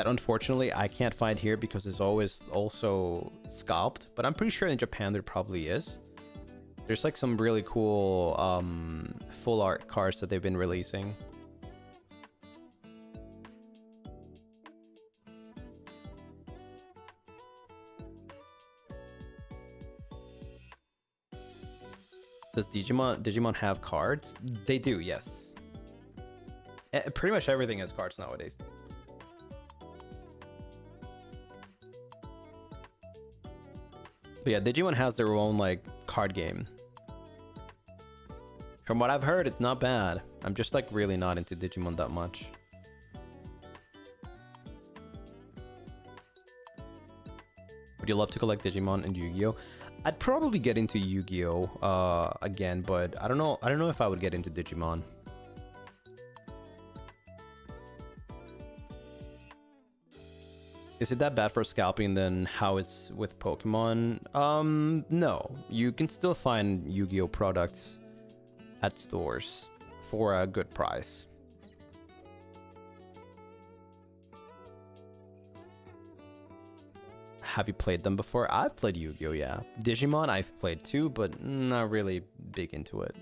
A: unfortunately I can't find here because it's always also scalped, but I'm pretty sure in Japan there probably is. There's like some really cool full art cards that they've been releasing. Does Digimon have cards? They do, yes. Pretty much everything has cards nowadays. But yeah, Digimon has their own like card game. From what I've heard, it's not bad. I'm just like really not into Digimon that much. Would you love to collect Digimon and Yu-Gi-Oh? I'd probably get into Yu-Gi-Oh again, but I don't know if I would get into Digimon. Is it that bad for scalping than how it's with Pokemon? No. You can still find Yu-Gi-Oh products at stores for a good price. Have you played them before? I've played Yu-Gi-Oh, yeah. Digimon I've played too, but not really big into it.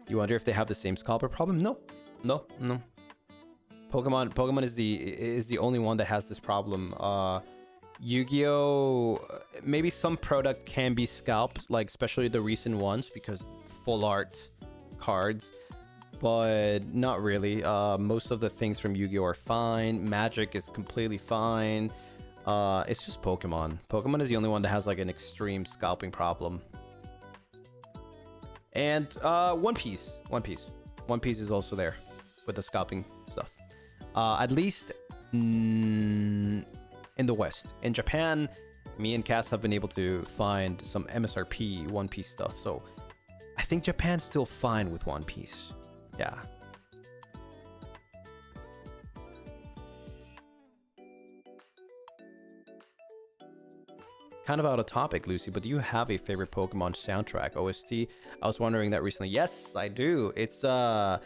A: You wonder if they have the same scalper problem? No. No. Pokemon is the only one that has this problem. Yu-Gi-Oh, maybe some product can be scalped, like especially the recent ones, because full art cards, but not really. Most of the things from Yu-Gi-Oh are fine. Magic is completely fine. It's just Pokemon. Pokemon is the only one that has like an extreme scalping problem. And One Piece is also there with the scalping stuff. At least in the West. In Japan, me and Cass have been able to find some MSRP One Piece stuff. So I think Japan's still fine with One Piece. Yeah. Kind of out of topic, Lucy, but do you have a favorite Pokemon soundtrack, OST? I was wondering that recently. Yes, I do. It's the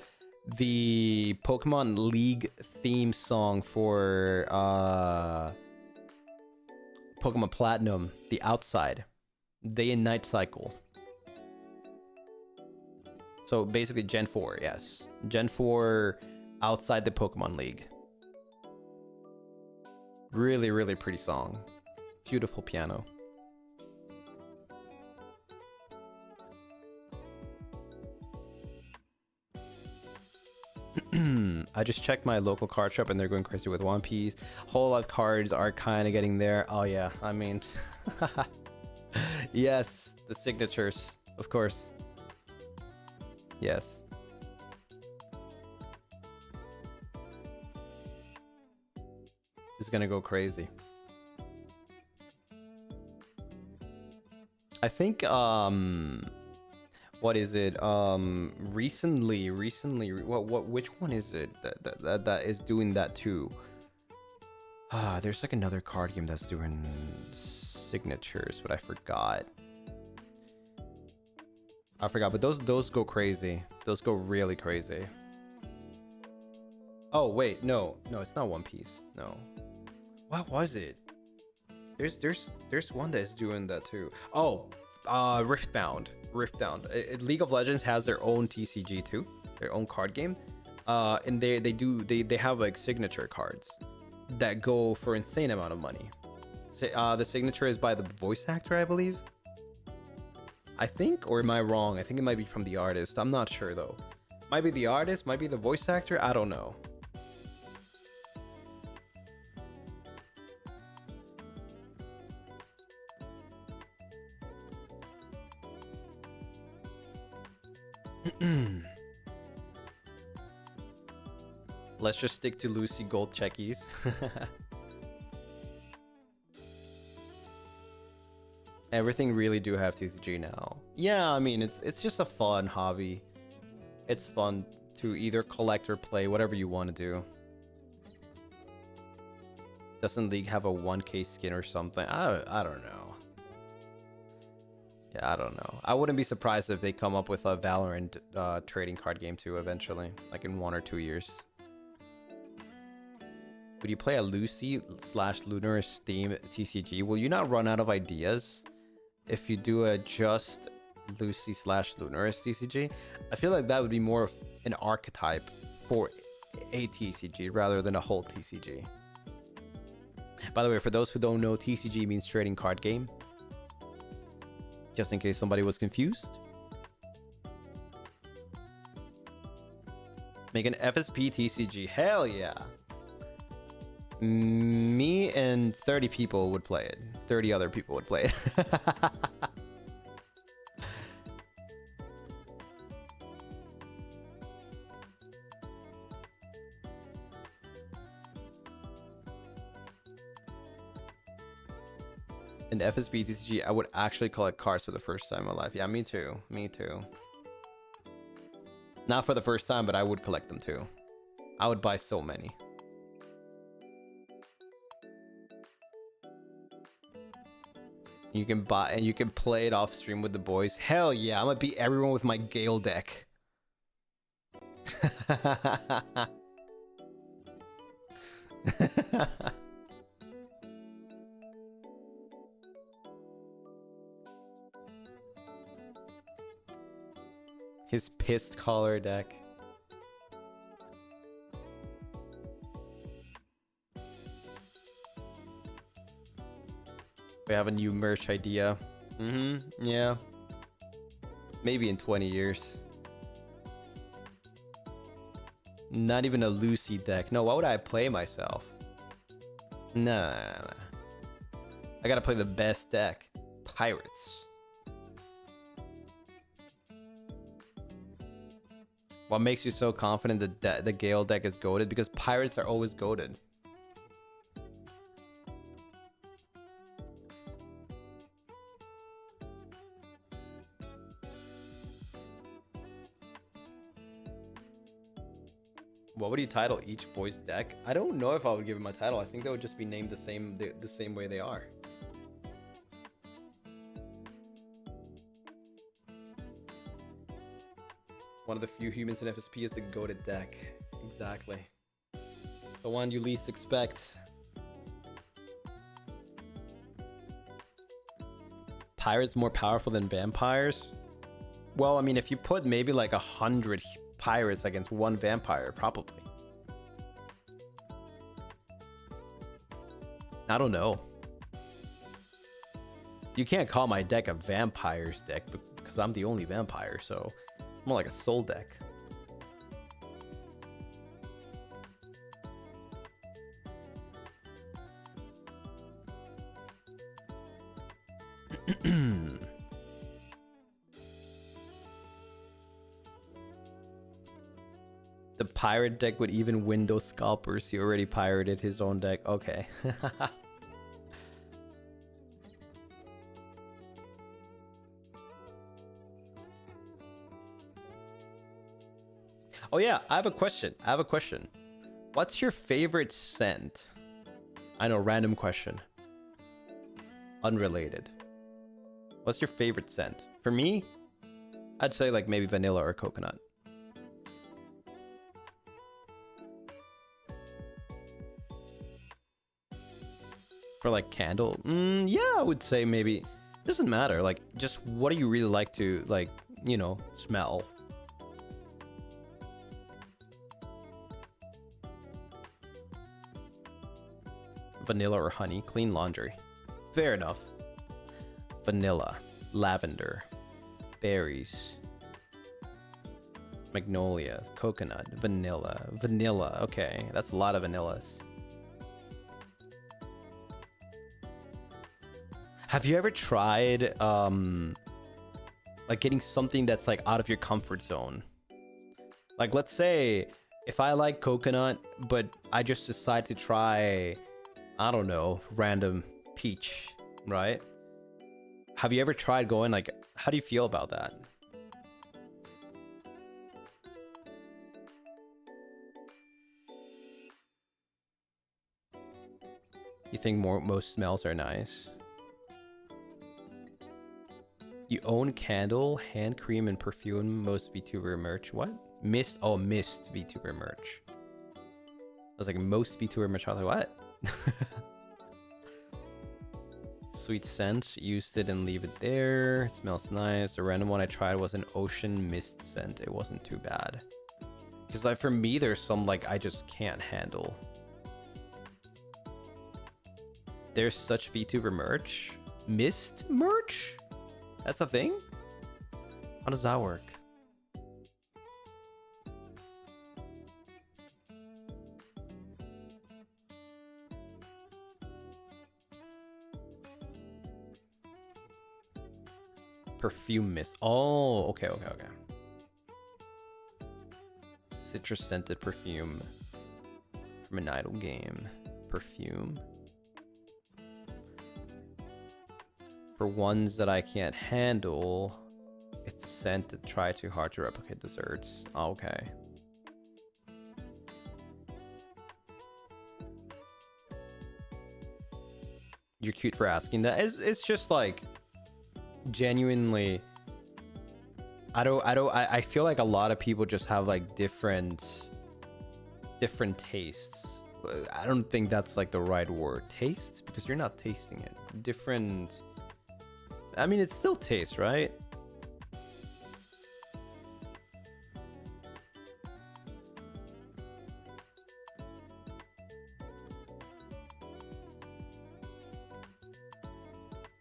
A: Pokemon League theme song for Pokemon Platinum, The Outside, Day and Night Cycle. So basically Gen 4, yes. Gen 4 outside the Pokemon League. Really, really pretty song. Beautiful piano. I just checked my local card shop and they're going crazy with One Piece. Whole Life cards are kind of getting there. Oh yeah, I mean, yes, the signatures, of course. Yes. It's gonna go crazy. I think what is it? Recently, which one is it that is doing that too? There's like another card game that's doing signatures, but I forgot. But those go crazy. Those go really crazy. Oh wait, no, it's not One Piece. No, what was it? There's one that's doing that too. Oh, Riftbound. League of Legends has their own TCG too, their own card game. And they have like signature cards that go for insane amount of money. The signature is by the voice actor, I believe. I think, or am I wrong? I think it might be from the artist. I'm not sure though. Might be the artist, might be the voice actor. I don't know. Let's just stick to Lucy Gold checkies. Everything really do have TCG now. Yeah, I mean, it's just a fun hobby. It's fun to either collect or play, whatever you want to do. Doesn't League have a 1K skin or something? I don't know. Yeah, I don't know. I wouldn't be surprised if they come up with a Valorant trading card game too eventually, like in 1 or 2 years. Would you play a Lucy/Lunaris theme TCG? Will you not run out of ideas if you do a just Lucy/Lunaris TCG? I feel like that would be more of an archetype for a TCG rather than a whole TCG. By the way, for those who don't know, TCG means trading card game. Just in case somebody was confused. Make an FSP TCG. Hell yeah. Me and 30 people would play it. 30 other people would play it. In FSB TCG, I would actually collect cards for the first time in my life. Yeah, me too. Me too. Not for the first time, but I would collect them too. I would buy so many. You can buy and you can play it off stream with the boys. Hell yeah, I'm gonna beat everyone with my Gale deck. His pissed collar deck. We have a new merch idea. Yeah. Maybe in 20 years. Not even a Lucy deck. No, why would I play myself? Nah. I gotta play the best deck. Pirates. What makes you so confident that the Gale deck is goated? Because pirates are always goated. What would you title each boy's deck? I don't know if I would give him a title. I think they would just be named the same way they are. One of the few humans in FSP is the goated deck. Exactly. The one you least expect. Pirates more powerful than vampires? Well, I mean, if you put maybe like 100 pirates against one vampire, probably. I don't know. You can't call my deck a vampires deck because I'm the only vampire, so more like a soul deck. The pirate deck would even win those scalpers. He already pirated his own deck. Okay. Oh yeah, I have a question. What's your favorite scent? I know, random question. Unrelated. What's your favorite scent? For me, I'd say like maybe vanilla or coconut. For like candle, yeah, I would say maybe. Doesn't matter. Like, just what do you really like to, like, you know, smell? Vanilla or honey? Clean laundry. Fair enough. Vanilla, lavender, berries, magnolias, coconut, vanilla. Okay, that's a lot of vanillas. Have you ever tried like getting something that's like out of your comfort zone? Like, let's say if I like coconut, but I just decide to try, I don't know, random peach, right? Have you ever tried going like, how do you feel about that? You think most smells are nice? You own candle, hand cream, and perfume. Most VTuber merch. What? Mist? Oh, mist VTuber merch. I was like, most VTuber merch. I was like, what? Sweet scent. Used it and leave it there. It smells nice. The random one I tried was an ocean mist scent. It wasn't too bad. Because like for me, there's some like I just can't handle. There's such VTuber merch. Mist merch? That's a thing? How does that work? Perfume mist. Oh, okay. Citrus scented perfume from an idle game. Perfume. For ones that I can't handle, it's the scent to try too hard to replicate desserts. Okay. You're cute for asking that. It's just like genuinely. I feel like a lot of people just have like different tastes. I don't think that's like the right word. Taste? Because you're not tasting it. Different. I mean, it's still taste, right?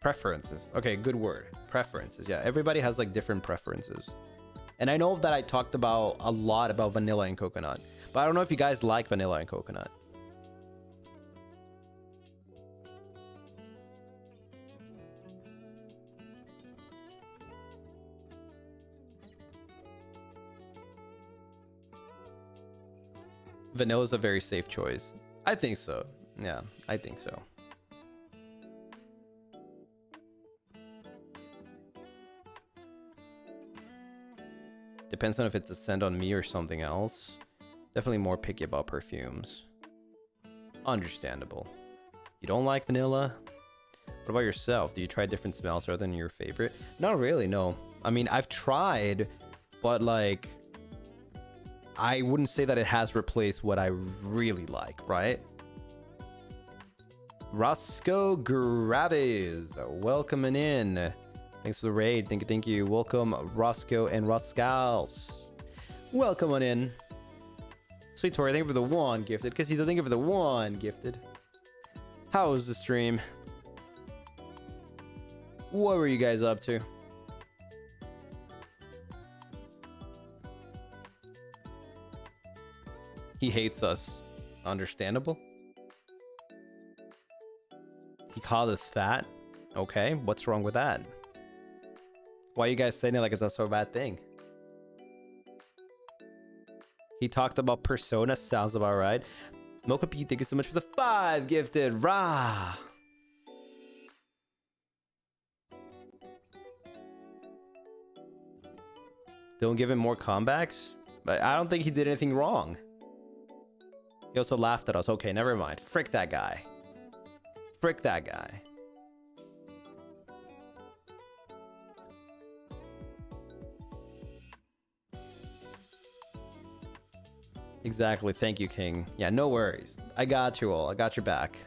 A: Preferences. Okay, good word. Preferences. Yeah, everybody has like different preferences. And I know that I talked about a lot about vanilla and coconut, but I don't know if you guys like vanilla and coconut. Vanilla is a very safe choice. I think so. Yeah, I think so. Depends on if it's a scent on me or something else. Definitely more picky about perfumes. Understandable. You don't like vanilla? What about yourself? Do you try different smells rather than your favorite? Not really, no. I mean, I've tried, but like, I wouldn't say that it has replaced what I really like, right? Roscoe Graves, welcoming in. Thanks for the raid. Thank you. Welcome, Roscoe and Roscals. Welcome on in. Sweet Tori, thank you for the 1 gifted. Casito, thank you for the 1 gifted. How was the stream? What were you guys up to? He hates us. Understandable. He called us fat. Okay, what's wrong with that? Why are you guys saying it like it's not so bad thing? He talked about Persona. Sounds about right. Mocha P, thank you so much for the 5 gifted. Rah! Don't give him more comebacks? But I don't think he did anything wrong. He also laughed at us. Okay, never mind. Frick that guy. Frick that guy. Exactly. Thank you, King. Yeah, no worries. I got you all. I got your back.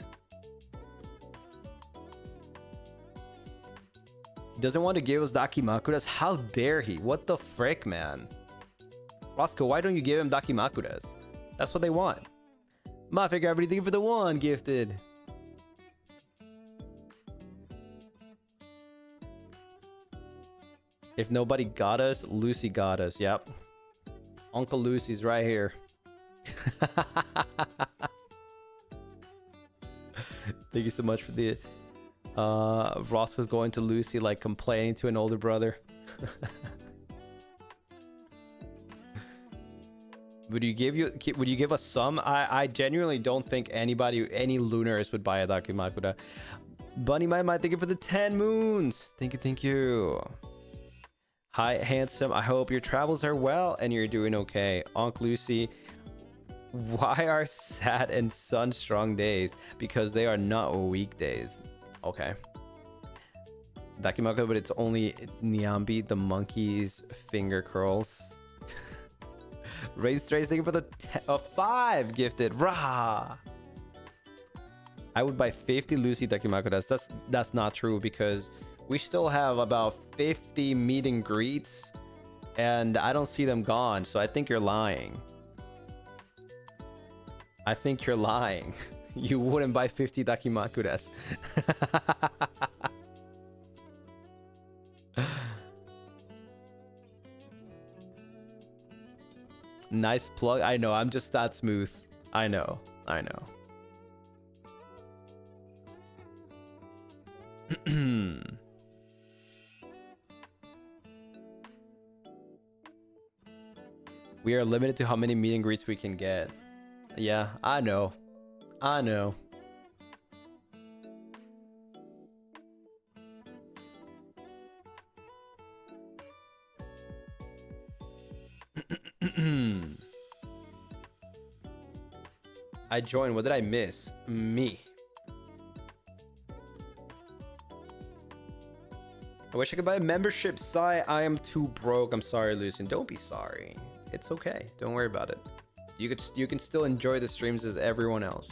A: Doesn't want to give us Dakimakuras? How dare he? What the frick, man? Roscoe, why don't you give him Dakimakuras? That's what they want. Mafia Gravity, thank you for the 1 gifted. If nobody got us, Lucy got us. Yep. Uncle Lucy's right here. Thank you so much for the Ross was going to Lucy like complaining to an older brother. Would you give us some? I genuinely don't think any Lunaris would buy a Dakimakura. Bunny My thank you for the 10 moons. Thank you. Hi, handsome. I hope your travels are well and you're doing okay. Onk Lucy, why are sad and sun-strong days? Because they are not weekdays. Okay. Dakimakura, but it's only Nyambi, the monkey's finger curls. Raise Strays, thank you for the 5 gifted. Rah! I would buy 50 Lucy Dakimakuras. That's not true because we still have about 50 meet and greets and I don't see them gone, so I think you're lying. I think you're lying. You wouldn't buy 50 Dakimakuras. Nice plug. I know, I'm just that smooth. I know. We are limited to how many meet and greets we can get. Yeah, I know. I joined. What did I miss? Me. I wish I could buy a membership. Sigh. I am too broke. I'm sorry, Lucien. Don't be sorry. It's okay. Don't worry about it. You can still enjoy the streams as everyone else.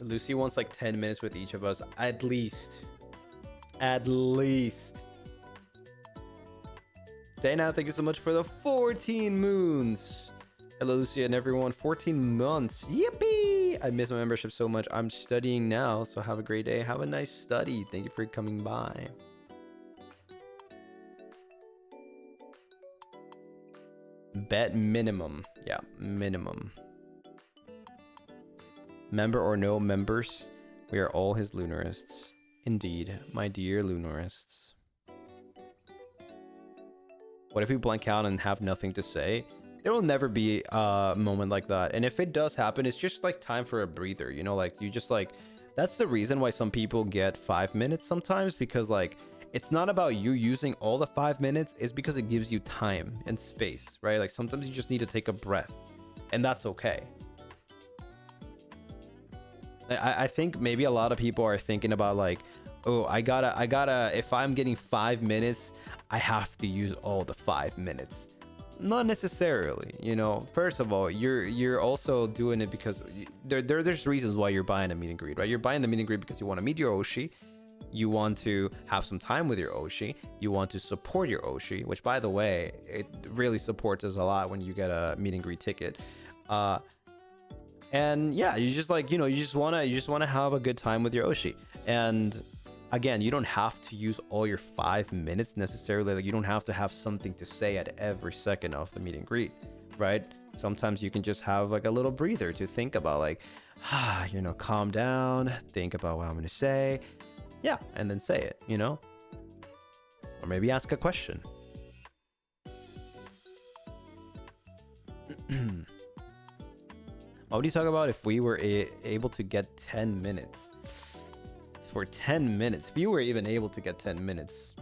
A: Lucy wants like 10 minutes with each of us. At least. At least. Dana, thank you so much for the 14 moons. Hello, Lucia and everyone. 14 months. Yippee! I miss my membership so much. I'm studying now, so have a great day. Have a nice study. Thank you for coming by. Bet minimum. Yeah, minimum. Member or no members, we are all his Lunarists. Indeed, my dear Lunarists. What if we blank out and have nothing to say? There will never be a moment like that. And if it does happen, it's just like time for a breather, you know, like you just like, that's the reason why some people get 5 minutes sometimes, because like, it's not about you using all the 5 minutes, it's because it gives you time and space, right? Like sometimes you just need to take a breath, and that's okay. I think maybe a lot of people are thinking about like, oh, I gotta, if I'm getting 5 minutes, I have to use all the 5 minutes. Not necessarily, you know. First of all, you're also doing it because there's reasons why you're buying a meet and greet, right? You're buying the meet and greet because you want to meet your Oshi, you want to have some time with your Oshi, you want to support your Oshi, which by the way, it really supports us a lot when you get a meet and greet ticket. And yeah, you just like, you know, you just wanna have a good time with your Oshi. And again, you don't have to use all your 5 minutes necessarily. Like you don't have to have something to say at every second of the meet and greet, right? Sometimes you can just have like a little breather to think about, like, you know, calm down, think about what I'm gonna say. Yeah, and then say it, you know? Or maybe ask a question. What would you talk about if we were able to get 10 minutes? For 10 minutes, if you were even able to get 10 minutes,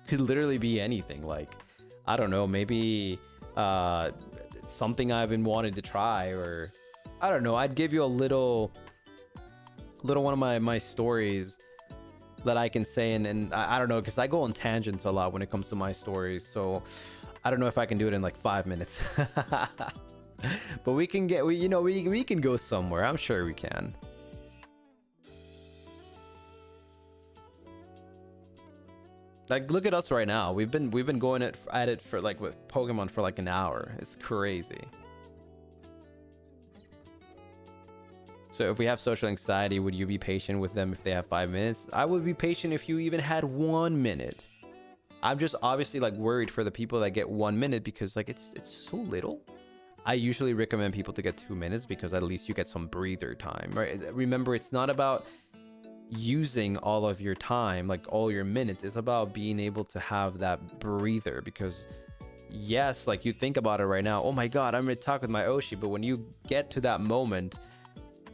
A: could literally be anything. Like, I don't know, maybe something I've been wanting to try, or I don't know, I'd give you a little one of my stories that I can say, and I don't know, because I go on tangents a lot when it comes to my stories, so I don't know if I can do it in like 5 minutes. But we can we can go somewhere. I'm sure we can. Like, look at us right now. We've been going at it for like with Pokemon for like an hour. It's crazy. So if we have social anxiety, would you be patient with them if they have 5 minutes? I would be patient if you even had 1 minute. I'm just obviously like worried for the people that get 1 minute, because like it's so little. I usually recommend people to get 2 minutes because at least you get some breather time, right? Remember, it's not about using all of your time, like all your minutes. It's about being able to have that breather, because yes, like you think about it right now, oh my god, I'm gonna talk with my Oshi, but when you get to that moment,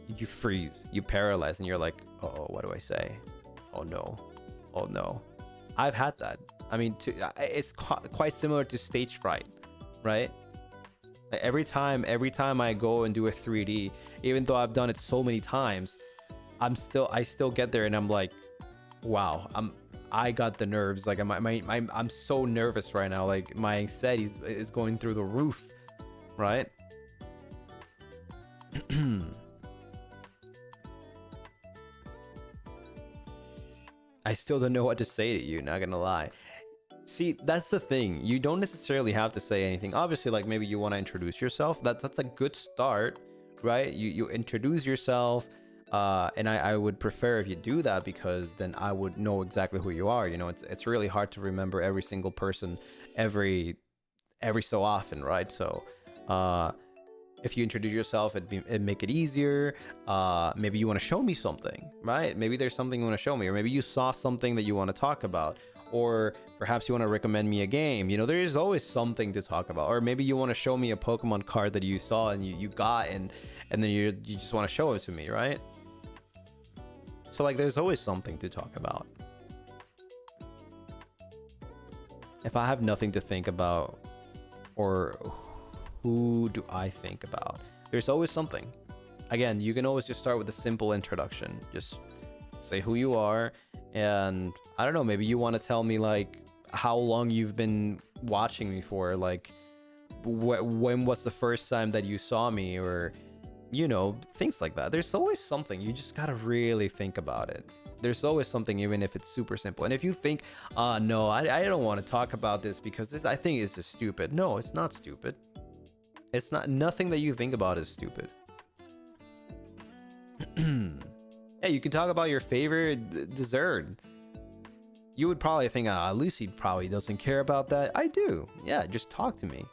A: you freeze, you paralyze, and you're like, oh, what do I say? Oh no, oh no. I've had that. I mean, it's quite similar to stage fright, right? Like every time I go and do a 3D, even though I've done it so many times, I still get there and I'm like, wow, I got the nerves. Like I'm so nervous right now. Like my anxiety is going through the roof, right? I still don't know what to say to you, not gonna lie. See, that's the thing. You don't necessarily have to say anything. Obviously, like maybe you want to introduce yourself. That's a good start, right? You introduce yourself, and I would prefer if you do that, because then I would know exactly who you are. You know, it's really hard to remember every single person every so often, right? So if you introduce yourself, it'd make it easier. Maybe you want to show me something, right? Maybe there's something you want to show me, or maybe you saw something that you want to talk about, or perhaps you want to recommend me a game. You know, there is always something to talk about. Or maybe you want to show me a Pokemon card that you saw and you got, and then you just want to show it to me, right? So like there's always something to talk about. If I have nothing to think about, or who do I think about? There's always something. Again, you can always just start with a simple introduction. Just say who you are, and I don't know, maybe you want to tell me like how long you've been watching me for, like when was the first time that you saw me, or you know, things like that. There's always something. You just gotta really think about it. There's always something, even if it's super simple. And if you think, no, I don't want to talk about this because this, I think it's just stupid. No, it's not stupid. It's not. Nothing that you think about is stupid. Yeah, you can talk about your favorite dessert. You would probably think, Lucy probably doesn't care about that. I do. Yeah, just talk to me.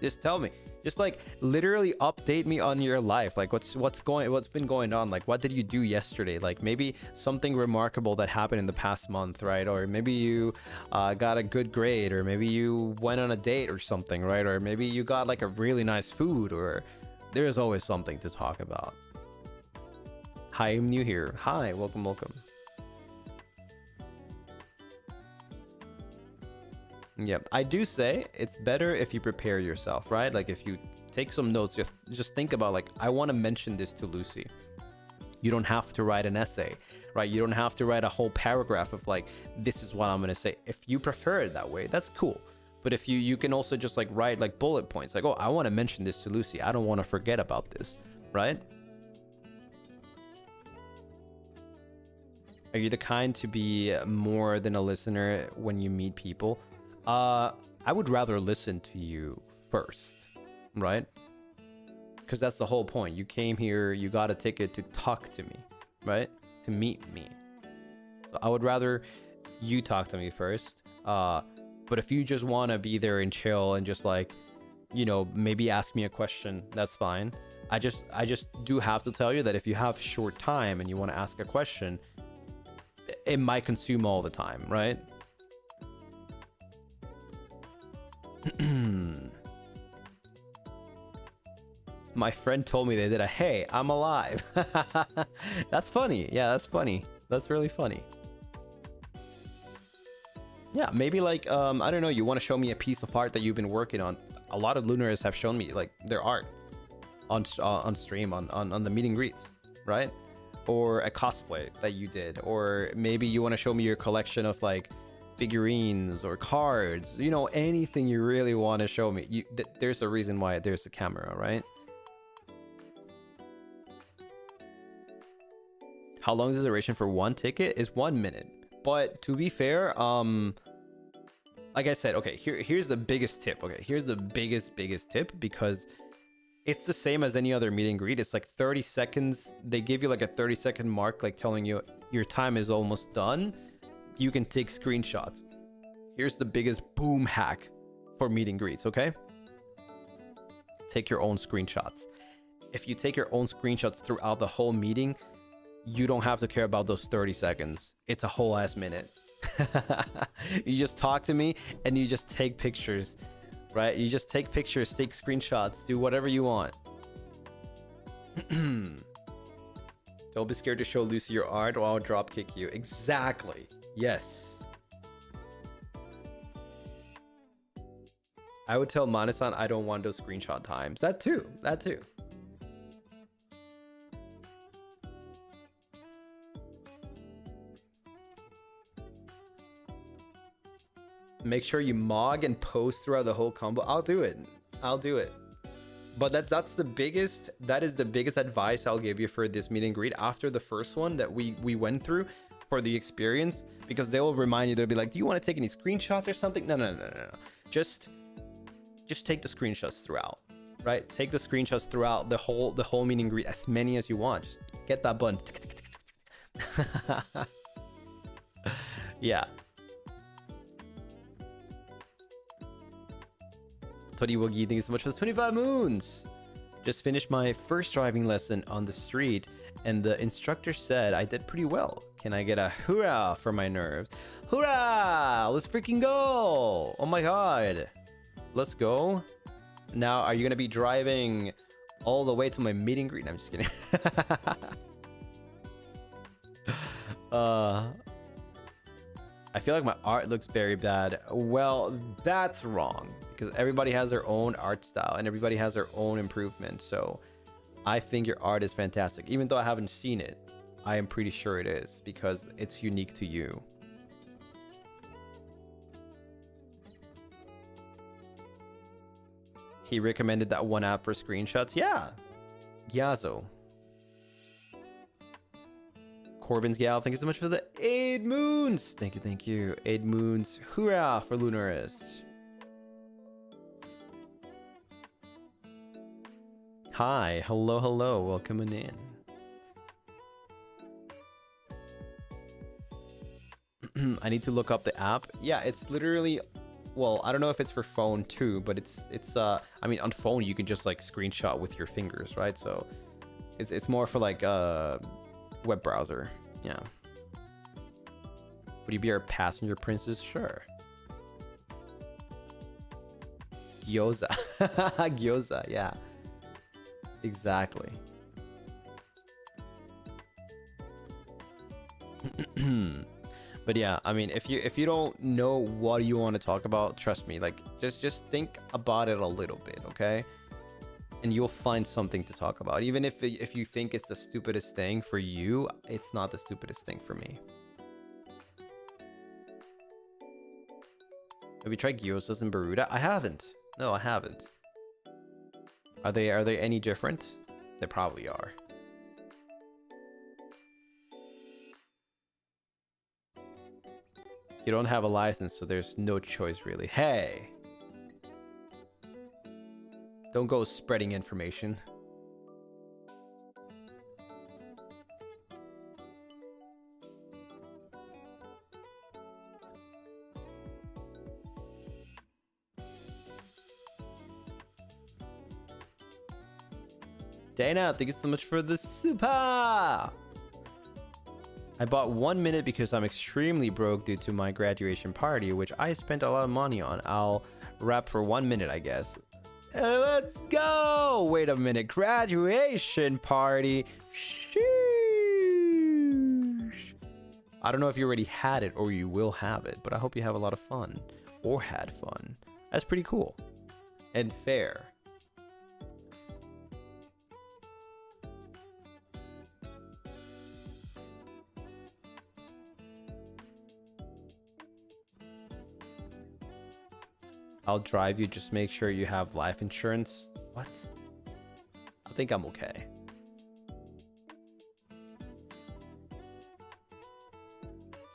A: Just tell me. Just like literally update me on your life. Like what's been going on? Like what did you do yesterday? Like maybe something remarkable that happened in the past month, right? Or maybe you got a good grade, or maybe you went on a date or something, right? Or maybe you got like a really nice food, or there's always something to talk about. Hi, I'm new here. Hi, welcome. Yep, I do say it's better if you prepare yourself, right? Like if you take some notes, just think about like, I want to mention this to Lucy. You don't have to write an essay, right? You don't have to write a whole paragraph of like, this is what I'm going to say. If you prefer it that way, that's cool. But if you can also just like write like bullet points, like, oh, I want to mention this to Lucy. I don't want to forget about this, right? Are you the kind to be more than a listener when you meet people? I would rather listen to you first, right? Because that's the whole point. You came here, you got a ticket to talk to me, right? To meet me. So I would rather you talk to me first. But if you just want to be there and chill and just like, you know, maybe ask me a question, that's fine. I just do have to tell you that if you have short time and you want to ask a question, it might consume all the time, right? My friend told me they did a hey, I'm alive. That's funny. Yeah, that's funny. That's really funny. Yeah, maybe like I don't know, you want to show me a piece of art that you've been working on. A lot of Lunaris have shown me like their art on stream on the meet and greets, right? Or a cosplay that you did, or maybe you want to show me your collection of like figurines or cards, you know, anything you really want to show me. There's a reason why there's a camera, right? How long is the duration for one ticket? Is 1 minute. But to be fair, like I said, okay, here's the biggest tip. Okay, here's the biggest tip, because it's the same as any other meet and greet. It's like 30 seconds. They give you like a 30-second mark, like telling you your time is almost done. You can take screenshots. Here's the biggest boom hack for meet and greets, okay? Take your own screenshots. If you take your own screenshots throughout the whole meeting, you don't have to care about those 30 seconds. It's a whole ass minute. You just talk to me and you just take pictures, right? You just take pictures, take screenshots, do whatever you want. Don't be scared to show Lucy your art or I'll drop kick you. Exactly. Yes. I would tell Manasan I don't want those screenshot times. That too. Make sure you mog and post throughout the whole combo. I'll do it. But that's the biggest, that is the biggest advice I'll give you for this meet and greet after the first one that we went through for the experience, because they will remind you, they'll be like, do you want to take any screenshots or something? No. Just take the screenshots throughout, right? Take the screenshots throughout the whole meet and greet, as many as you want. Just get that button. Yeah. Toddy Woogie, thank you so much for the 25 moons. Just finished my first driving lesson on the street, and the instructor said I did pretty well. Can I get a hoorah for my nerves? Hoorah! Let's freaking go! Oh my god. Let's go. Now, are you gonna be driving all the way to my meet and greet? No, I'm just kidding. I feel like my art looks very bad. Well, that's wrong. because everybody has their own art style and everybody has their own improvement. So I think your art is fantastic. Even though I haven't seen it, I am pretty sure it is because it's unique to you. He recommended that one app for screenshots. Yeah. Yazo. Corbin's Gal, thank you so much for the 8 moons. Thank you, thank you. 8 moons. Hoorah for Lunaris. Hi, hello, hello. Welcome in. I need to look up the app. Yeah, it's literally, well, I don't know if it's for phone too, but it's I mean, on phone you can just like screenshot with your fingers, right? So it's more for like web browser. Yeah. Would you be our passenger princess? Sure. Gyoza. Gyoza, yeah. Exactly. But yeah, I mean, if you don't know what you want to talk about, trust me, like just think about it a little bit, okay? And you'll find something to talk about. Even if you think it's the stupidest thing for you, it's not the stupidest thing for me. Have you tried gyozas in Baruda? I haven't. No, I haven't. Are they any different? They probably are. You don't have a license, so there's no choice really. Hey! Don't go spreading information. Dana, thank you so much for the super! I bought 1 minute because I'm extremely broke due to my graduation party, which I spent a lot of money on. I'll rap for 1 minute, I guess. Let's go! Wait a minute, graduation party? Sheesh. I don't know if you already had it or you will have it, but I hope you have a lot of fun. Or had fun. That's pretty cool. And fair. I'll drive you, just make sure you have life insurance. What? I think I'm okay.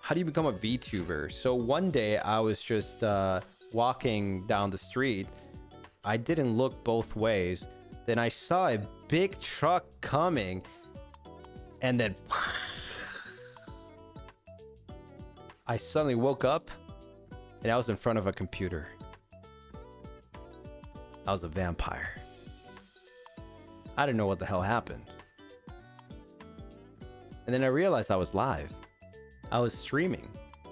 A: How do you become a VTuber? So one day I was just walking down the street. I didn't look both ways. Then I saw a big truck coming. And then I suddenly woke up and I was in front of a computer. I was a vampire. I didn't know what the hell happened. And then I realized I was live. I was streaming.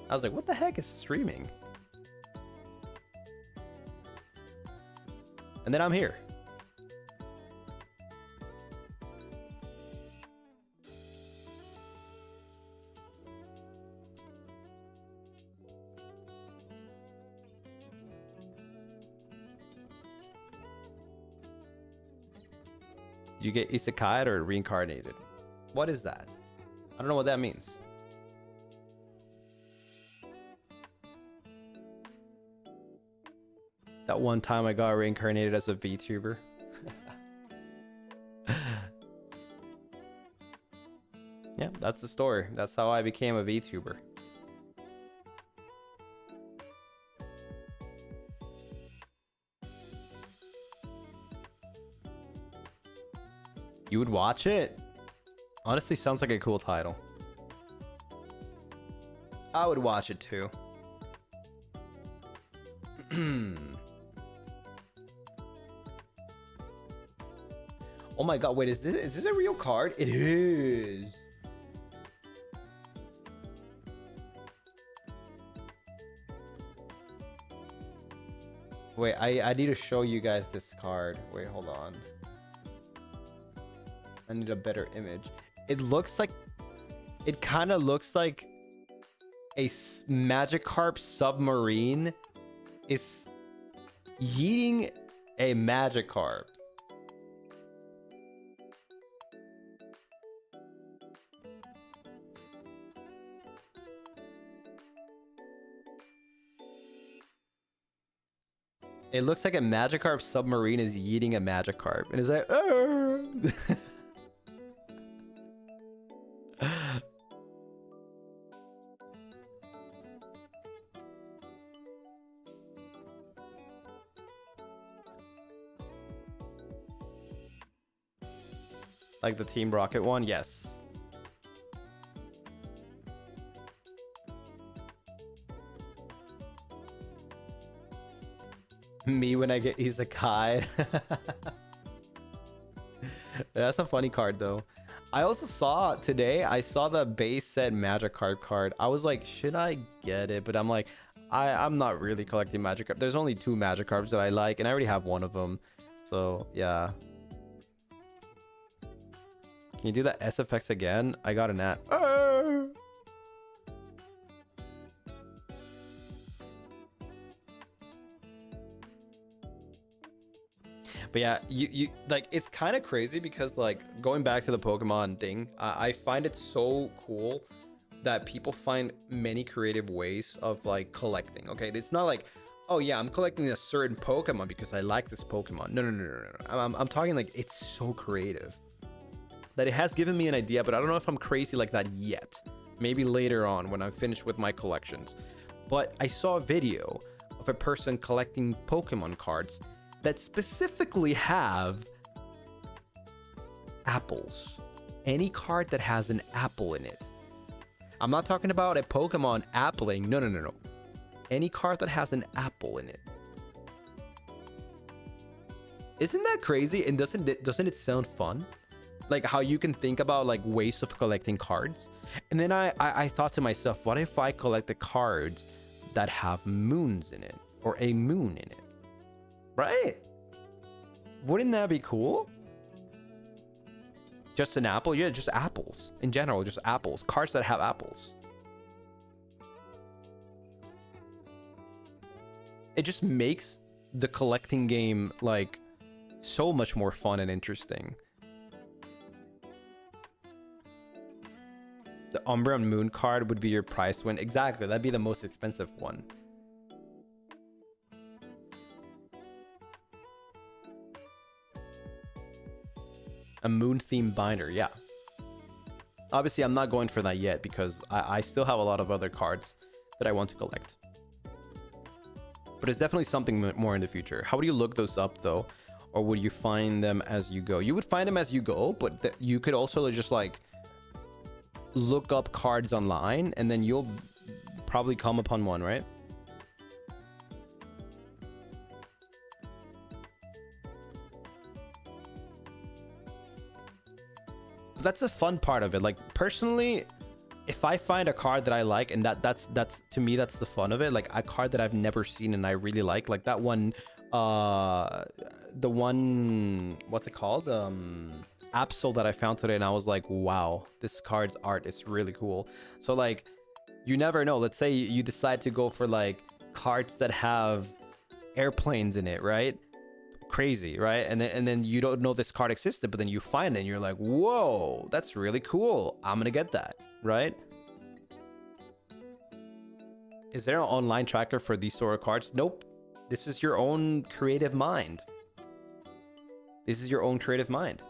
A: I was like, what the heck is streaming? And then I'm here. Did you get isekai or reincarnated? What is that? I don't know what that means. That one time I got reincarnated as a VTuber. Yeah, that's the story. That's how I became a VTuber. You would watch it? Honestly, sounds like a cool title. I would watch it too. Oh my god, wait, is this a real card? It is. Wait, I need to show you guys this card. Wait, hold on. I need a better image. It looks like, it kind of looks like a Magikarp submarine. It's, yeeting a Magikarp. It looks like a Magikarp submarine is yeeting a Magikarp. And it's like, like the Team Rocket one? Yes. Me when I get Isekai. That's a funny card though. I also saw today, I saw the base set Magikarp card. I was like, should I get it? But I'm like, I'm not really collecting Magikarp. There's only 2 Magikarps that I like, and I already have one of them. So yeah. Can you do that SFX again? I got an at. But yeah, you like, it's kind of crazy because like going back to the Pokemon thing, I find it so cool that people find many creative ways of like collecting. Okay, it's not like, oh yeah, I'm collecting a certain Pokemon because I like this Pokemon. No. I'm talking like it's so creative that it has given me an idea, but I don't know if I'm crazy like that yet. Maybe later on when I'm finished with my collections. But I saw a video of a person collecting Pokemon cards that specifically have apples. Any card that has an apple in it. I'm not talking about a Pokemon appling. No. Any card that has an apple in it. Isn't that crazy? And doesn't it sound fun? Like how you can think about like ways of collecting cards. And then I thought to myself, what if I collect the cards that have moons in it, or a moon in it? Right? Wouldn't that be cool? Just an apple? Yeah, just apples. In general, just apples. Cards that have apples. It just makes the collecting game like so much more fun and interesting. The Umbreon Moon card would be your price win. Exactly, that'd be the most expensive one. A moon themed binder, yeah. Obviously, I'm not going for that yet because I still have a lot of other cards that I want to collect. But it's definitely something more in the future. How would you look those up though? Or would you find them as you go? You would find them as you go, but you could also just like look up cards online and then you'll probably come upon one, right? That's the fun part of it. Like personally, if I find a card that I like, and that's to me, that's the fun of it. Like a card that I've never seen and I really like that one, the one, what's it called? Absol that I found today, and I was like, wow, this card's art is really cool. So like, you never know. Let's say you decide to go for like cards that have airplanes in it, right? Crazy, right? And then you don't know this card existed, but then you find it and you're like, whoa, that's really cool. I'm gonna get that, right? Is there an online tracker for these sort of cards? Nope. This is your own creative mind. This is your own creative mind.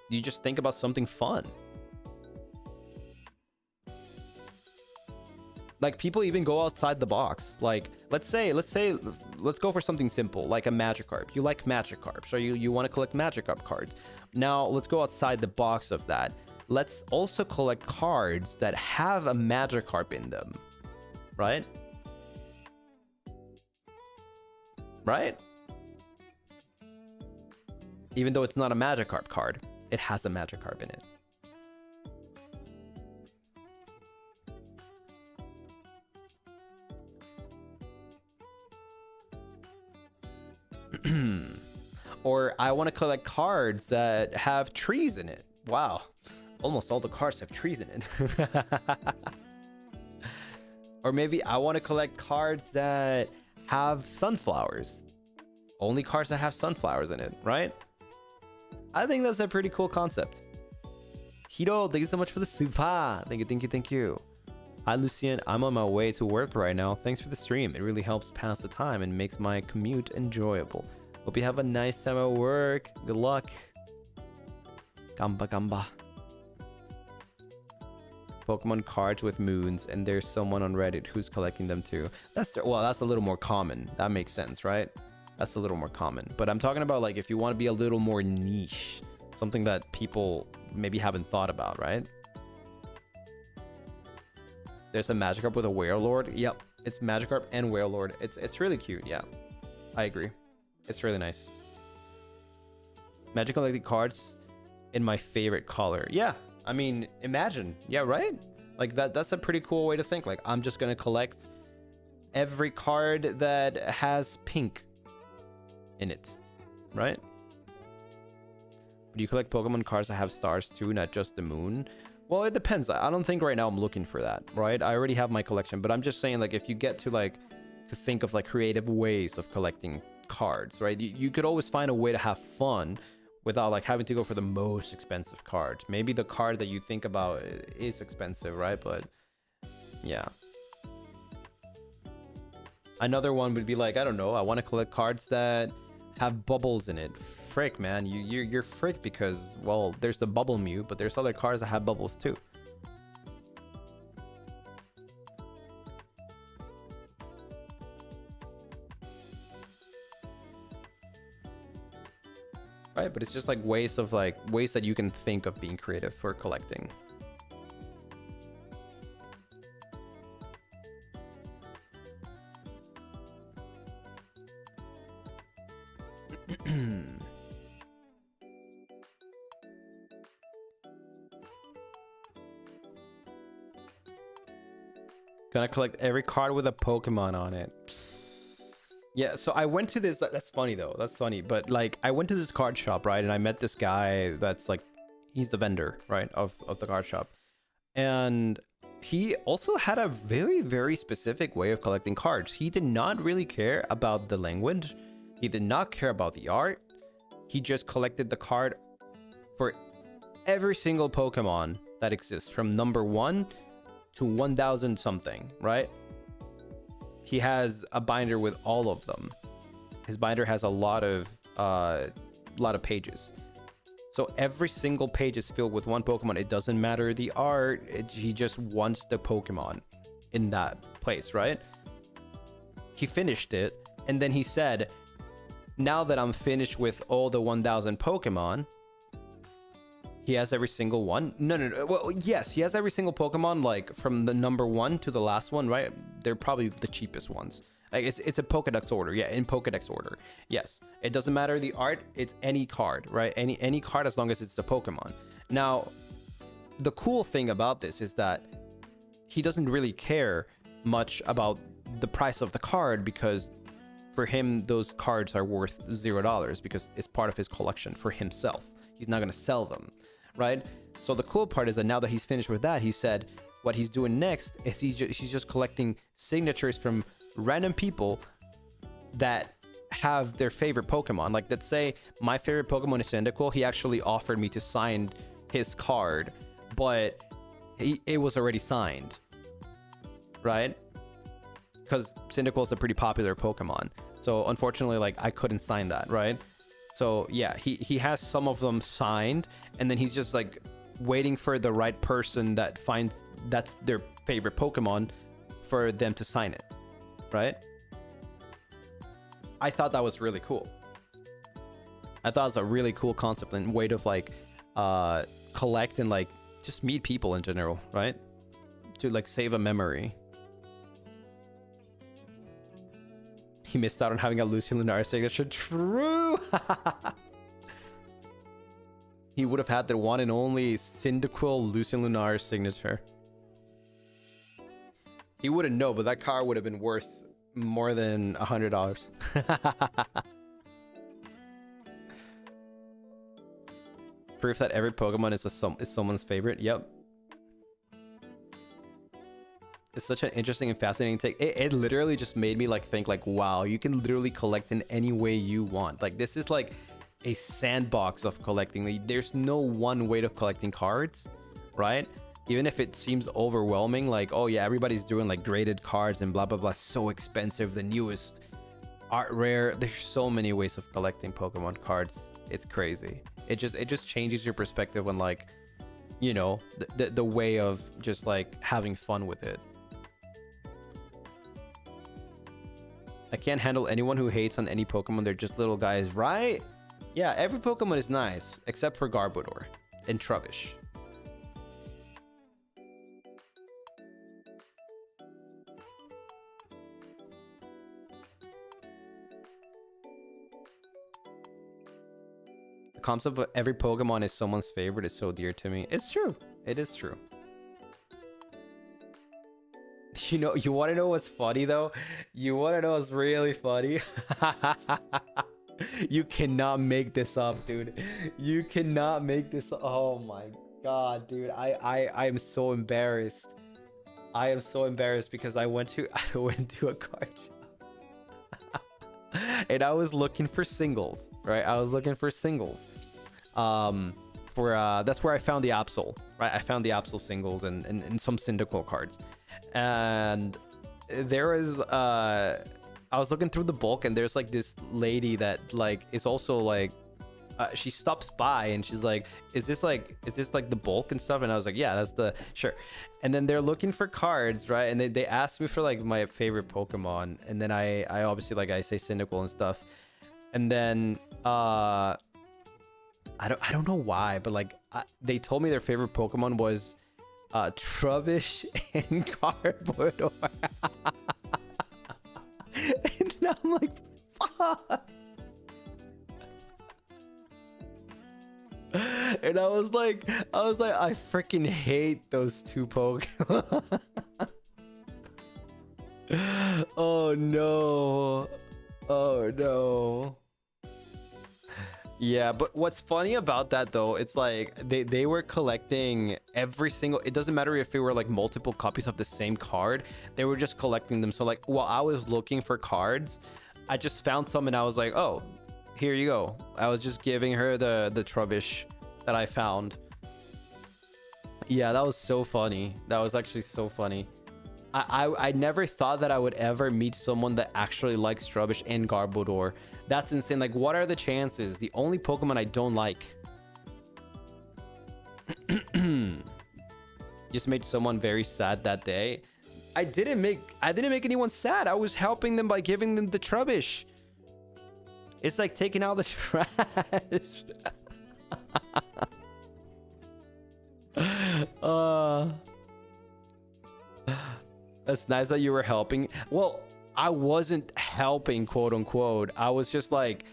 A: You just think about something fun. Like people even go outside the box. Like let's go for something simple like a Magikarp. You like Magikarp, so you want to collect Magikarp cards. Now let's go outside the box of that. Let's also collect cards that have a Magikarp in them, right? Right? Even though it's not a Magikarp card, it has a Magikarp in it. Or I want to collect cards that have trees in it. Wow. Almost all the cards have trees in it. Or maybe I want to collect cards that have sunflowers. Only cards that have sunflowers in it, right? I think that's a pretty cool concept. Hiro, thank you so much for the super. Thank you, thank you, thank you. Hi, Lucien. I'm on my way to work right now. Thanks for the stream. It really helps pass the time and makes my commute enjoyable. Hope you have a nice time at work. Good luck. Gamba gamba. Pokemon cards with moons, and there's someone on Reddit who's collecting them too. That's a little more common. That makes sense, right? That's a little more common. But I'm talking about like if you want to be a little more niche, something that people maybe haven't thought about, right? There's a Magikarp with a Warlord. Yep, it's Magikarp and Warlord. It's really cute. Yeah, I agree. It's really nice. Magic collecting cards in my favorite color. Yeah, I mean, imagine. Yeah, right? Like that's a pretty cool way to think. Like I'm just gonna collect every card that has pink in it, right? Do you collect Pokemon cards that have stars too, not just the moon? Well, it depends. I don't think right now I'm looking for that, right? I already have my collection, but I'm just saying, like, if you get to like to think of like creative ways of collecting cards, right? You could always find a way to have fun without like having to go for the most expensive card. Maybe the card that you think about is expensive, right? But yeah. Another one would be like, I don't know, I want to collect cards that have bubbles in it. Frick, man, you're fricked because, well, there's the bubble Mew, but there's other cards that have bubbles too. Right, but it's just like ways that you can think of being creative for collecting. Gonna collect every card with a Pokemon on it. Yeah, so I went to this, that's funny though, that's funny, but like I went to this card shop, right, and I met this guy that's like, he's the vendor, right, of the card shop, and he also had a very, very specific way of collecting cards. He did not really care about the language, he did not care about the art, he just collected the card for every single Pokemon that exists from number 1 to 1000 something, right? He has a binder with all of them. His binder has a lot of pages. So every single page is filled with one Pokemon. It doesn't matter the art. He just wants the Pokemon in that place, right? He finished it, and then he said, now that I'm finished with all the 1000 Pokemon, he has every single one. No. Well, yes, he has every single Pokemon, like from the number 1 to the last one, right? They're probably the cheapest ones. Like it's a Pokedex order. Yeah, in Pokedex order. Yes. It doesn't matter the art. It's any card, right? Any card as long as it's the Pokemon. Now, the cool thing about this is that he doesn't really care much about the price of the card because for him, those cards are worth $0 because it's part of his collection for himself. He's not going to sell them. Right? So the cool part is that now that he's finished with that, he said what he's doing next is he's just collecting signatures from random people that have their favorite Pokemon. Like, let's say my favorite Pokemon is Cyndaquil. He actually offered me to sign his card, but it was already signed, right? Because Cyndaquil is a pretty popular Pokemon. So unfortunately, like, I couldn't sign that, right? So yeah, he has some of them signed, and then he's just like waiting for the right person that finds that's their favorite Pokemon for them to sign it, right? I thought that was really cool. I thought it was a really cool concept and way to like collect and like just meet people in general, right? To like save a memory. He missed out on having a Lucien Lunaris signature. True. He would have had the one and only Cyndaquil Lucien Lunaris signature. He wouldn't know, but that car would have been worth more than $100. Proof that every Pokemon is someone's favorite. Yep. It's such an interesting and fascinating take. It literally just made me like think like, wow, you can literally collect in any way you want. Like this is like a sandbox of collecting. Like, there's no one way of collecting cards, right? Even if it seems overwhelming, like, oh yeah, everybody's doing like graded cards and blah blah blah, so expensive, the newest art rare. There's so many ways of collecting Pokemon cards. It's crazy. It just changes your perspective on like, you know, the way of just like having fun with it. I can't handle anyone who hates on any Pokemon. They're just little guys, right? Yeah, every Pokemon is nice except for Garbodor and Trubbish. The concept of every Pokemon is someone's favorite is so dear to me. It's true. It is true. You know, you want to know what's funny though? You want to know what's really funny? You cannot make this up, dude. You cannot make this up. Oh my god, dude. I am so embarrassed. I am so embarrassed because I went to a card shop. And I was looking for singles, right? I was looking for singles. That's where I found the Absol, right? I found the Absol singles and some Cyndaquil cards. And there was I was looking through the bulk, and there's like this lady that like is also like she stops by and she's like, is this like the bulk and stuff? And I was like, yeah, that's the sure. And then they're looking for cards, right? And they asked me for like my favorite Pokemon, and then I obviously like I say Cyndaquil and stuff. And then I don't know why, but like they told me their favorite Pokemon was Trubbish and Garbodor. And I'm like, fuck. And I was like, I freaking hate those two Pokemon. Oh no. Oh no. Yeah, but what's funny about that though, it's like they were collecting every single, it doesn't matter if it were like multiple copies of the same card, they were just collecting them. So like while I was looking for cards, I just found some and I was like, oh, here you go. I was just giving her the Trubbish that I found. Yeah, that was so funny. That was actually so funny. I never thought that I would ever meet someone that actually likes Trubbish and Garbodor. That's insane. Like, what are the chances? The only Pokemon I don't like. Just made someone very sad that day. I didn't make anyone sad. I was helping them by giving them the Trubbish. It's like taking out the trash. That's nice that you were helping. Well, I wasn't helping, quote unquote. I was just like,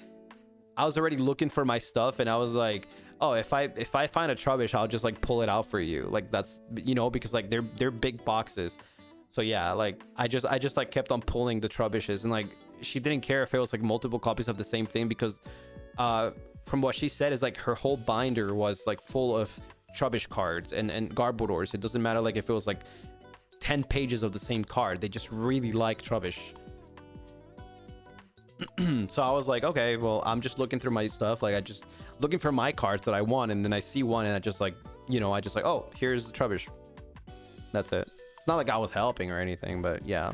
A: I was already looking for my stuff, and I was like, oh, if I find a Trubbish, I'll just like pull it out for you. Like that's, you know, because like they're big boxes. So yeah, like I just like kept on pulling the Trubbishes, and like she didn't care if it was like multiple copies of the same thing, because from what she said is like her whole binder was like full of Trubbish cards and Garbodors. It doesn't matter like if it was like 10 pages of the same card. They just really like Trubbish. So I was like, okay, well, I'm just looking through my stuff, like I just looking for my cards that I want, and then I see one and I just like, you know, I just like, oh, here's the Trubbish. That's it. It's not like I was helping or anything, but yeah.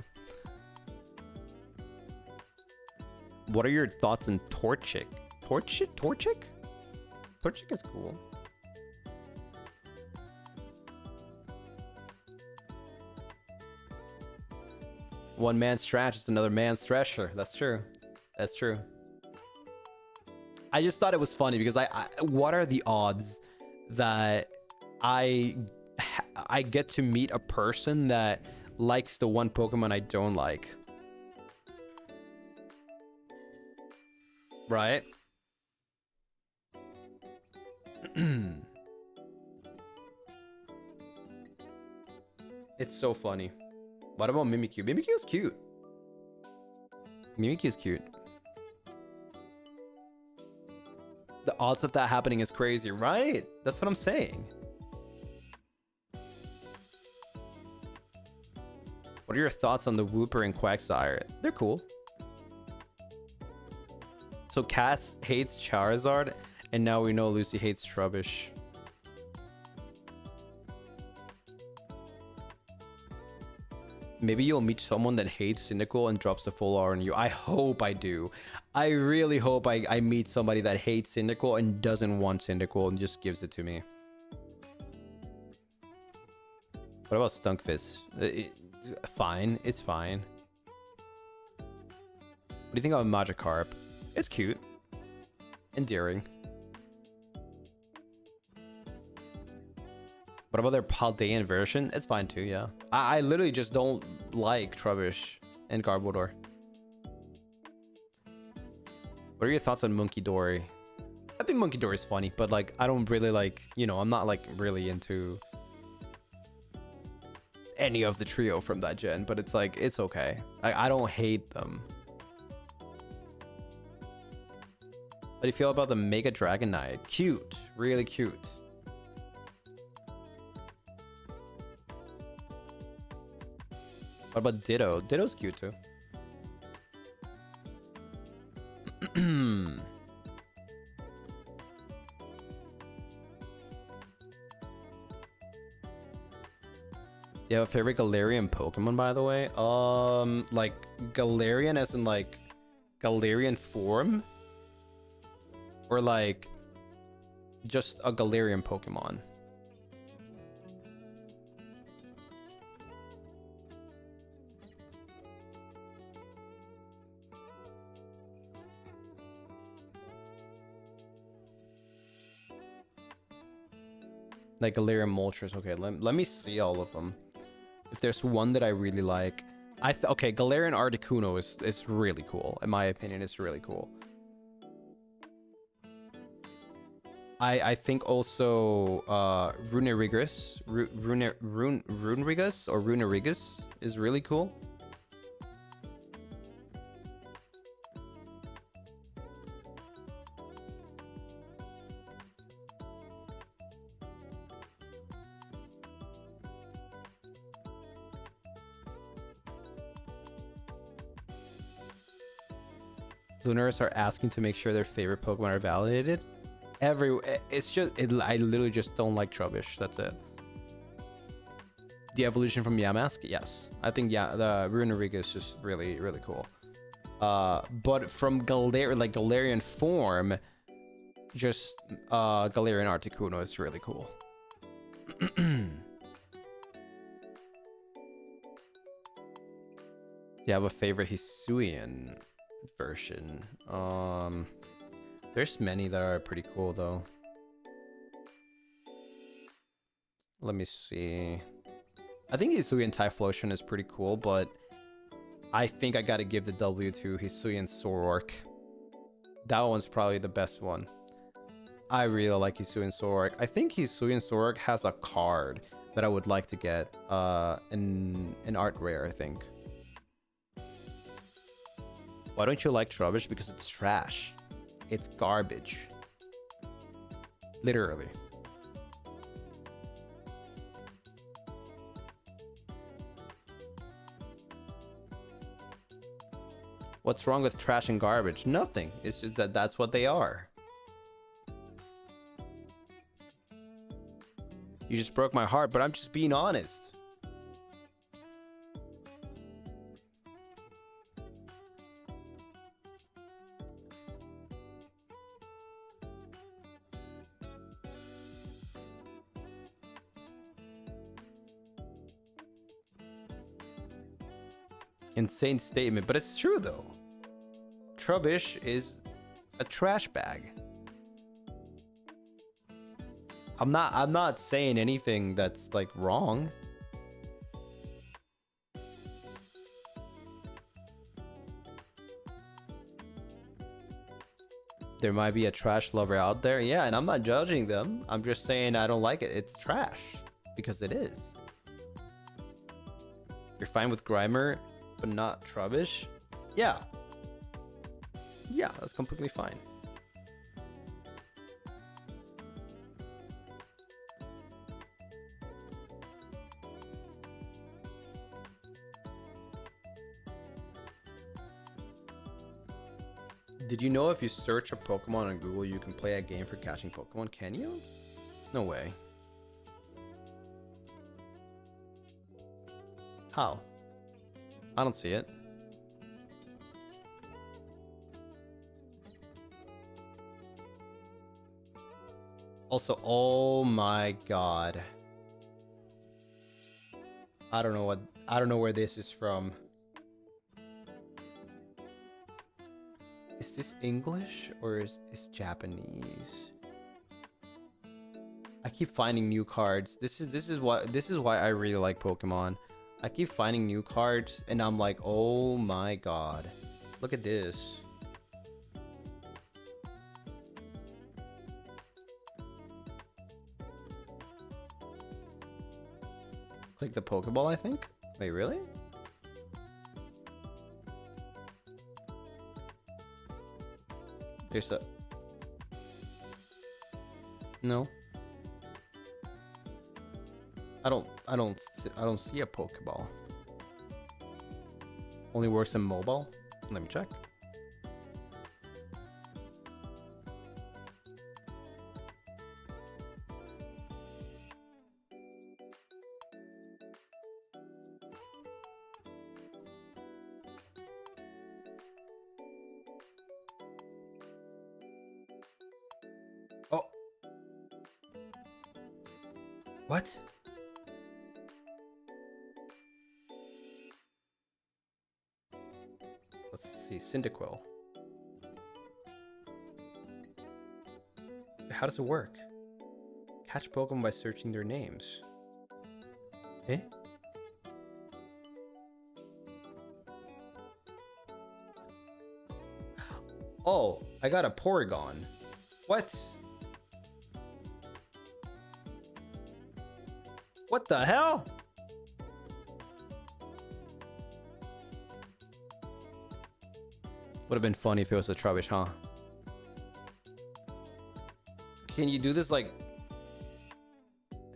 A: What are your thoughts on Torchic? Torchic? Torchic is cool. One man's trash is another man's treasure. That's true. That's true. I just thought it was funny because what are the odds that I get to meet a person that likes the one Pokemon I don't like? Right? It's so funny. What about Mimikyu? Mimikyu's cute. Mimikyu's cute. The odds of that happening is crazy, right? That's what I'm saying. What are your thoughts on the Wooper and Quagsire? They're cool. So Cass hates Charizard, and now we know Lucy hates Trubbish. Maybe you'll meet someone that hates Cyndaquil and drops a full R on you. I hope I do. I really hope I meet somebody that hates Cyndaquil and doesn't want Cyndaquil and just gives it to me. What about Stunkfist? Fine. It's fine. What do you think about Magikarp? It's cute. Endearing. What about their Paldean version? It's fine too, yeah. I literally just don't like Trubbish and Garbodor. What are your thoughts on Munkidori? I think Munkidori is funny, but like I don't really like, you know, I'm not like really into any of the trio from that gen, but it's like, it's okay. I don't hate them. How do you feel about the Mega Dragonite? Cute, really cute. What about Ditto? Ditto's cute too. You have a favorite Galarian Pokemon, by the way? Like Galarian as in like Galarian form? Or like just a Galarian Pokemon? Like Galarian Moltres. Okay, let me see all of them. If there's one that I really like, okay, Galarian Articuno is really cool. In my opinion, it's really cool. I think also Runerigus, Runerigus or Runerigus is really cool. Lunaris are asking to make sure their favorite Pokemon are validated. It's just I literally just don't like Trubbish. That's it. The evolution from Yamask, yes. I think the Runerigus is just really cool. But from Galarian form, just Galarian Articuno is really cool. You have a favorite Hisuian version? There's many that are pretty cool though. Let me see. I think Hisuian Typhlosion is pretty cool, but I think I gotta give the W to Hisuian Zoroark. That one's probably the best one. I really like Hisuian Zoroark. I think Hisuian Zoroark has a card that I would like to get an art rare, I think. Why don't you like Trubbish? Because it's trash. It's garbage. Literally. What's wrong with trash and garbage? Nothing. It's just that that's what they are. You just broke my heart, but I'm just being honest. Insane statement, but it's true though. Trubbish is a trash bag. I'm not saying anything that's like wrong. There might be a trash lover out there, yeah, and I'm not judging them. I'm just saying I don't like it. It's trash because it is. You're fine with Grimer, but not Trubbish? Yeah. Yeah, that's completely fine. Did you know if you search a Pokemon on Google, you can play a game for catching Pokemon? Can you? No way. How? I don't see it. Also, oh my god. I don't know where this is from. Is this English or is Japanese? I keep finding new cards. This is why I really like Pokemon. I keep finding new cards and I'm like, oh my god. Look at this. Click the Pokeball, I think. Wait, really? There's a... No. I don't see a Pokeball. Only works in mobile. Let me check. Oh. What? Let's see, Cyndaquil. How does it work? Catch Pokemon by searching their names. Eh? Oh, I got a Porygon. What? What the hell? Would have been funny if it was a Trubbish, huh? Can you do this like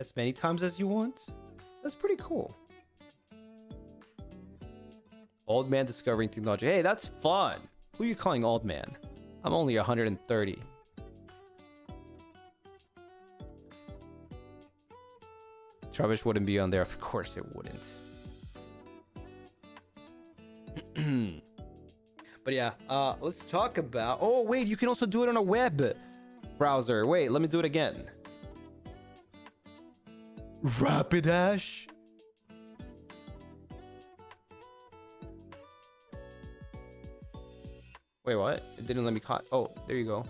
A: as many times as you want? That's pretty cool. Old man discovering technology. Hey, that's fun. Who are you calling old man? I'm only 130. Trubbish wouldn't be on there. Of course it wouldn't. But yeah, let's talk about... Oh, wait, you can also do it on a web browser. Wait, let me do it again. Rapidash? Wait, what? It didn't let me caught... Oh, there you go.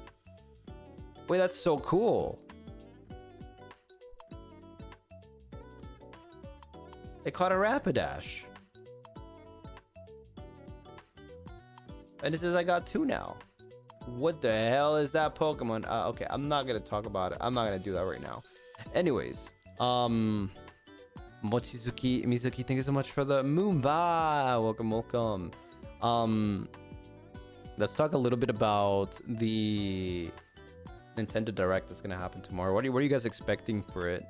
A: Wait, that's so cool. It caught a Rapidash. And it says I got 2 now. What the hell is that Pokemon? Okay, I'm not gonna talk about it. I'm not gonna do that right now. Anyways, Mochizuki, Mizuki, thank you so much for the Moonba. Welcome, welcome. Let's talk a little bit about the Nintendo Direct that's gonna happen tomorrow. What are you guys expecting for it?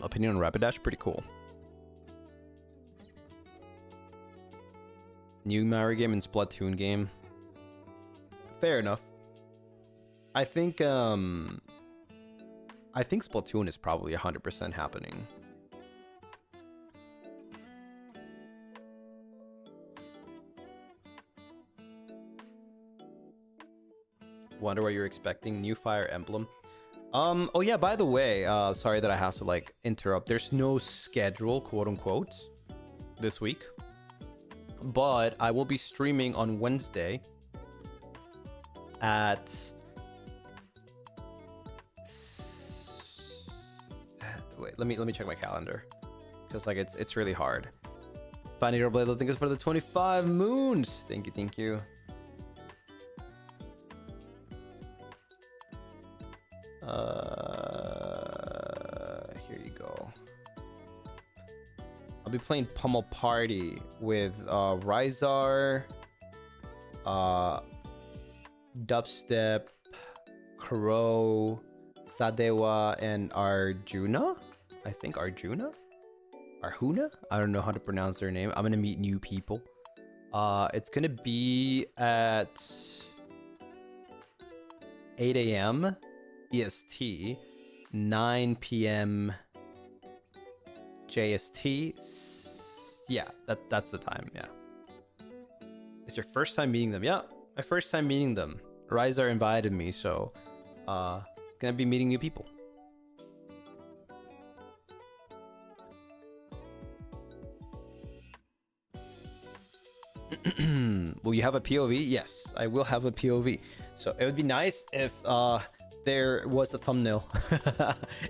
A: Opinion on Rapidash? Pretty cool. New Mario game and Splatoon game. Fair enough. I think Splatoon is probably 100% happening. Wonder what you're expecting. New Fire Emblem. Oh yeah, by the way, sorry that I have to like interrupt. There's no schedule, quote unquote, this week. But I will be streaming on Wednesday at wait, let me check my calendar. Because like it's really hard. Finding your blade, thank you for the 25 moons. Thank you, thank you. Here you go. I'll be playing Pummel Party with Rysar, Dubstep, Crow, Sadewa and Arjuna. I think Arjuna? Arjuna? I don't know how to pronounce their name. I'm gonna meet new people. It's gonna be at 8 a.m. EST, 9 p.m. JST. Yeah, that's the time. Yeah. It's your first time meeting them. Yeah, my first time meeting them. Ryza invited me, so gonna be meeting new people. Will you have a POV? Yes, I will have a POV. So it would be nice if there was a thumbnail.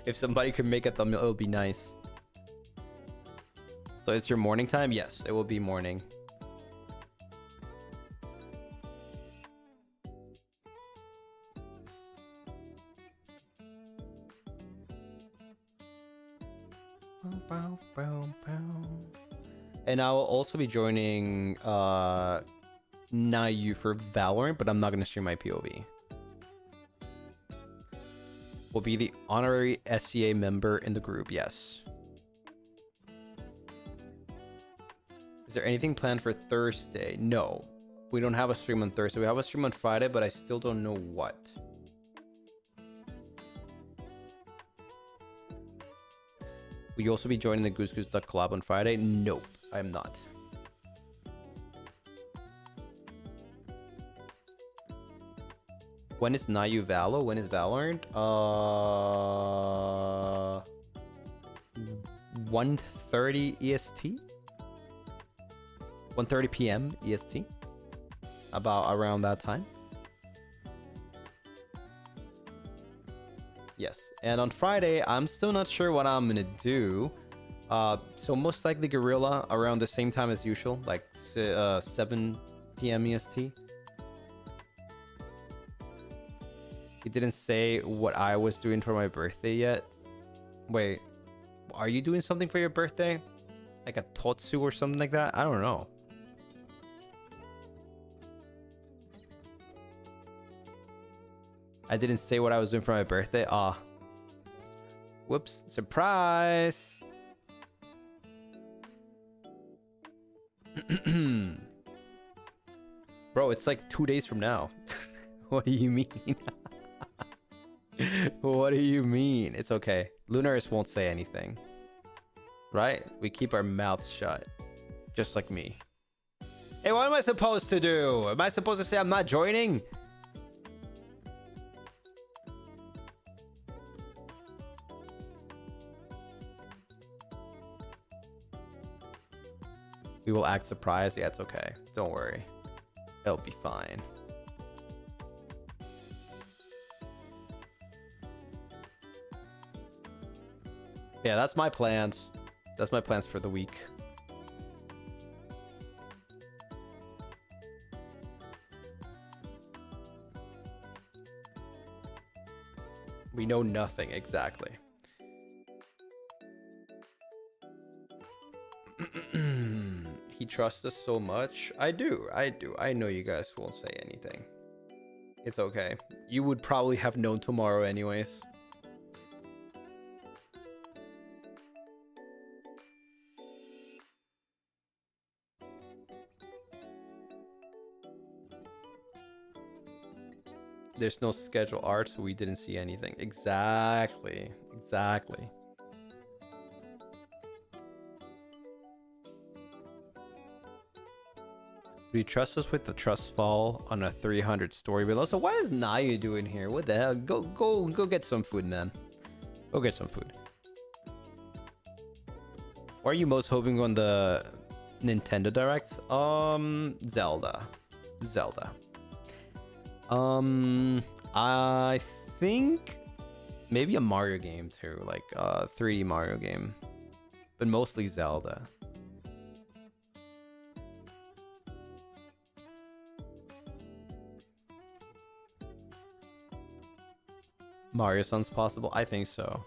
A: If somebody could make a thumbnail, it would be nice. So it's your morning time? Yes, it will be morning. And I will also be joining Nayu for Valorant, but I'm not going to stream my POV. Will be the honorary SCA member in the group, yes. Is there anything planned for Thursday? No, we don't have a stream on Thursday. We have a stream on Friday, but I still don't know what. Will you also be joining the Goose Goose Duck collab on Friday? Nope, I am not. When is Nayu Valo? When is Valorant? 1:30 EST? 1:30 p.m. EST? About around that time? Yes, and on Friday, I'm still not sure what I'm gonna do. So most likely Gorilla around the same time as usual, like 7 p.m. EST. He didn't say what I was doing for my birthday yet. Wait, are you doing something for your birthday? Like a totsu or something like that? I don't know. I didn't say what I was doing for my birthday. Whoops. Surprise. Bro, it's like 2 days from now. What do you mean? What do you mean? It's okay. Lunaris won't say anything. Right? We keep our mouths shut. Just like me. Hey, what am I supposed to do? Am I supposed to say I'm not joining? We will act surprised. Yeah, it's okay. Don't worry. It'll be fine. Yeah, that's my plans. That's my plans for the week. We know nothing, exactly. He trusts us so much. I do. I know you guys won't say anything. It's okay. You would probably have known tomorrow anyways. There's no schedule art, so we didn't see anything. Exactly. Exactly. Do you trust us with the trust fall on a 300 story below? So why is Nayu doing here? What the hell? Go get some food, man. Go get some food. What are you most hoping on the Nintendo Direct? Zelda. I think maybe a Mario game too, like a 3D Mario game, but mostly Zelda. Mario sounds possible. I think so.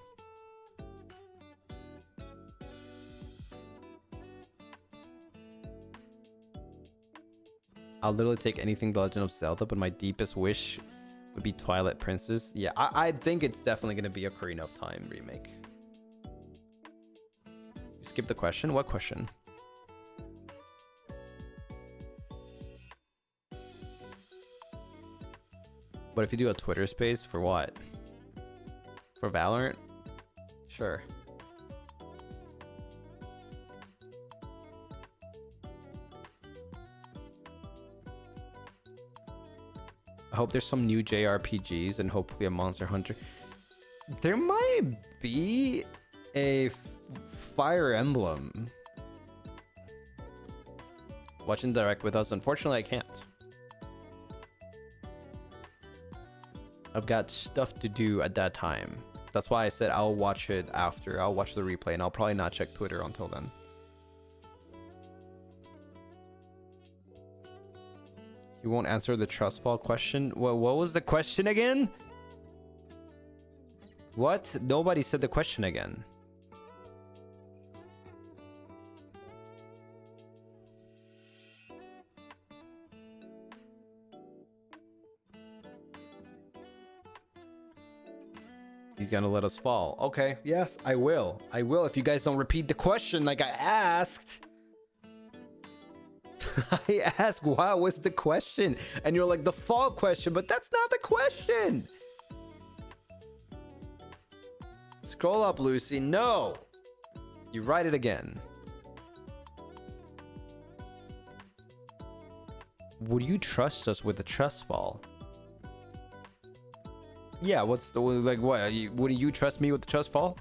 A: I'll literally take anything The Legend of Zelda, but my deepest wish would be Twilight Princess. Yeah, I think it's definitely gonna be Ocarina of Time remake. Skip the question. What question? But if you do a Twitter space for what? For Valorant? Sure. I hope there's some new JRPGs and hopefully a Monster Hunter. There might be a Fire Emblem. Watching direct with us. Unfortunately, I can't. I've got stuff to do at that time. That's why I said I'll watch it after. I'll watch the replay and I'll probably not check Twitter until then. You won't answer the trust fall question? What was the question again? What? Nobody said the question again. He's gonna let us fall. Okay, yes, I will. I will if you guys don't repeat the question like I asked. I asked, wow, what's the question? And you're like, the fall question, but that's not the question. Scroll up, Lucy. No. You write it again. Would you trust us with a trust fall? Yeah, what's the, like, what? Wouldn't you trust me with the trust fall?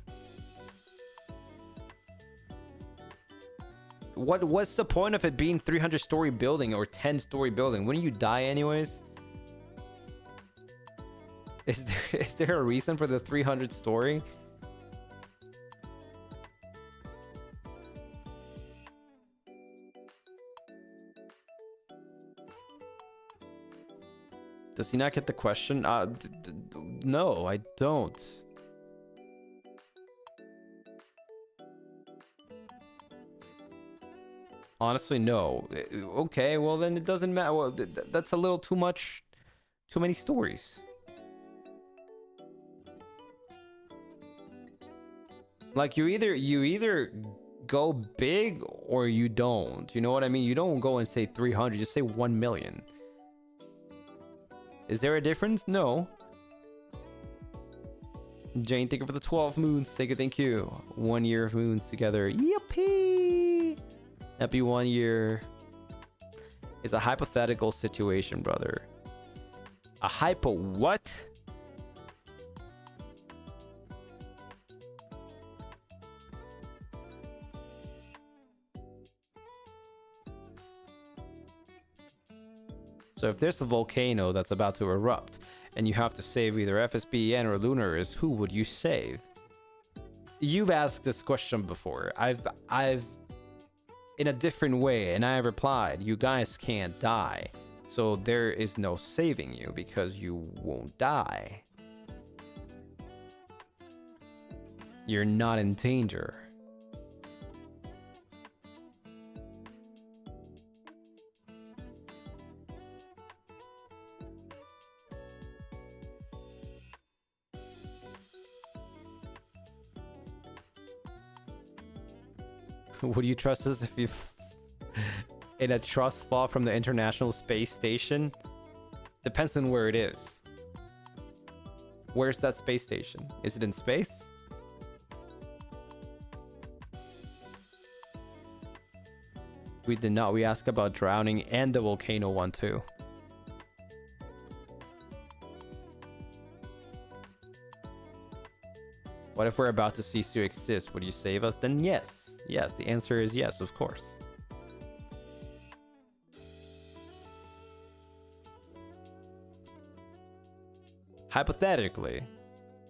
A: What's the point of it being 300-story building or 10-story building? Wouldn't you die anyways? Is there a reason for the 300-story? Does he not get the question? No, I don't. Honestly, no. Okay, well then it doesn't matter. Well, that's a little too much. Too many stories. Like you either go big or you don't. You know what I mean? You don't go and say 300. Just say 1 million. Is there a difference? No. Jane, thank you for the 12 moons. Thank you. 1 year of moons together. Yippee! Happy 1 year. It's a hypothetical situation, brother. A hypo what? So if there's a volcano that's about to erupt and you have to save either FSBN or Lunaris, who would you save? You've asked this question before. I've in a different way, and I have replied, you guys can't die. So there is no saving you because you won't die. You're not in danger. Would you trust us if you in a trust fall from the International Space Station? Depends on where it is. Where's that space station? Is it in space? We did not. We asked about drowning and the volcano one too. What if we're about to cease to exist? Would you save us? Then yes. Yes, the answer is yes, of course. Hypothetically,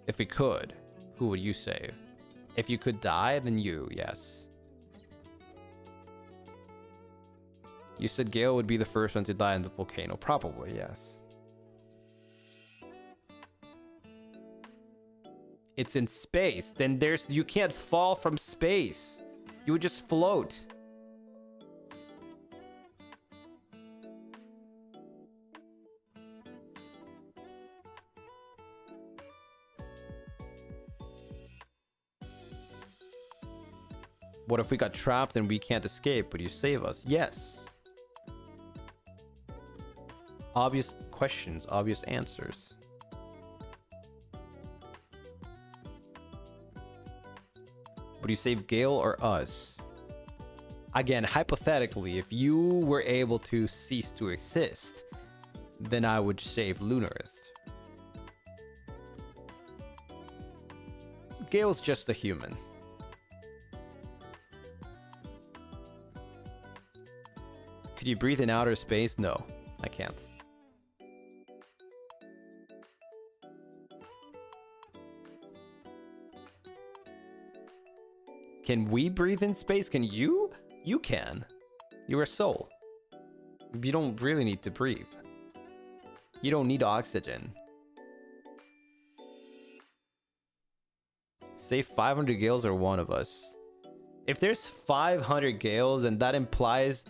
A: if we could, who would you save? If you could die, then you, yes. You said Gale would be the first one to die in the volcano. Probably, yes. It's in space. Then you can't fall from space. You would just float. What if we got trapped and we can't escape? Would you save us? Yes. Obvious questions, obvious answers. Would you save Gale or us? Again, hypothetically, if you were able to cease to exist, then I would save Lunaris. Gale's just a human. Could you breathe in outer space? No, I can't. Can we breathe in space? Can you? You can. You're a soul. You don't really need to breathe. You don't need oxygen. Say 500 Gales or one of us. If there's 500 Gales, then that implies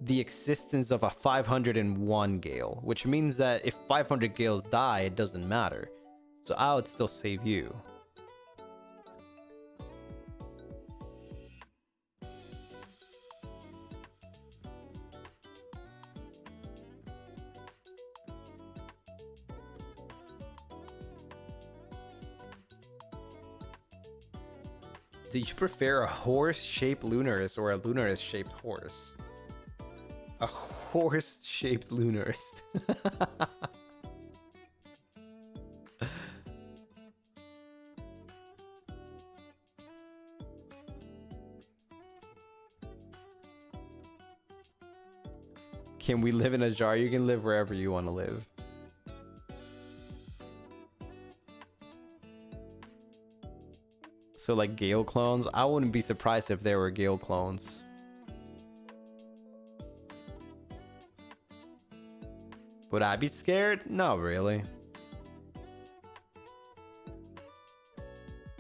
A: the existence of a 501 Gale, which means that if 500 Gales die, it doesn't matter. So I would still save you. Do you prefer a horse-shaped Lunaris or a Lunaris-shaped horse? A horse-shaped Lunaris. Can we live in a jar? You can live wherever you want to live. So like Gale clones? I wouldn't be surprised if there were Gale clones. Would I be scared? No, really.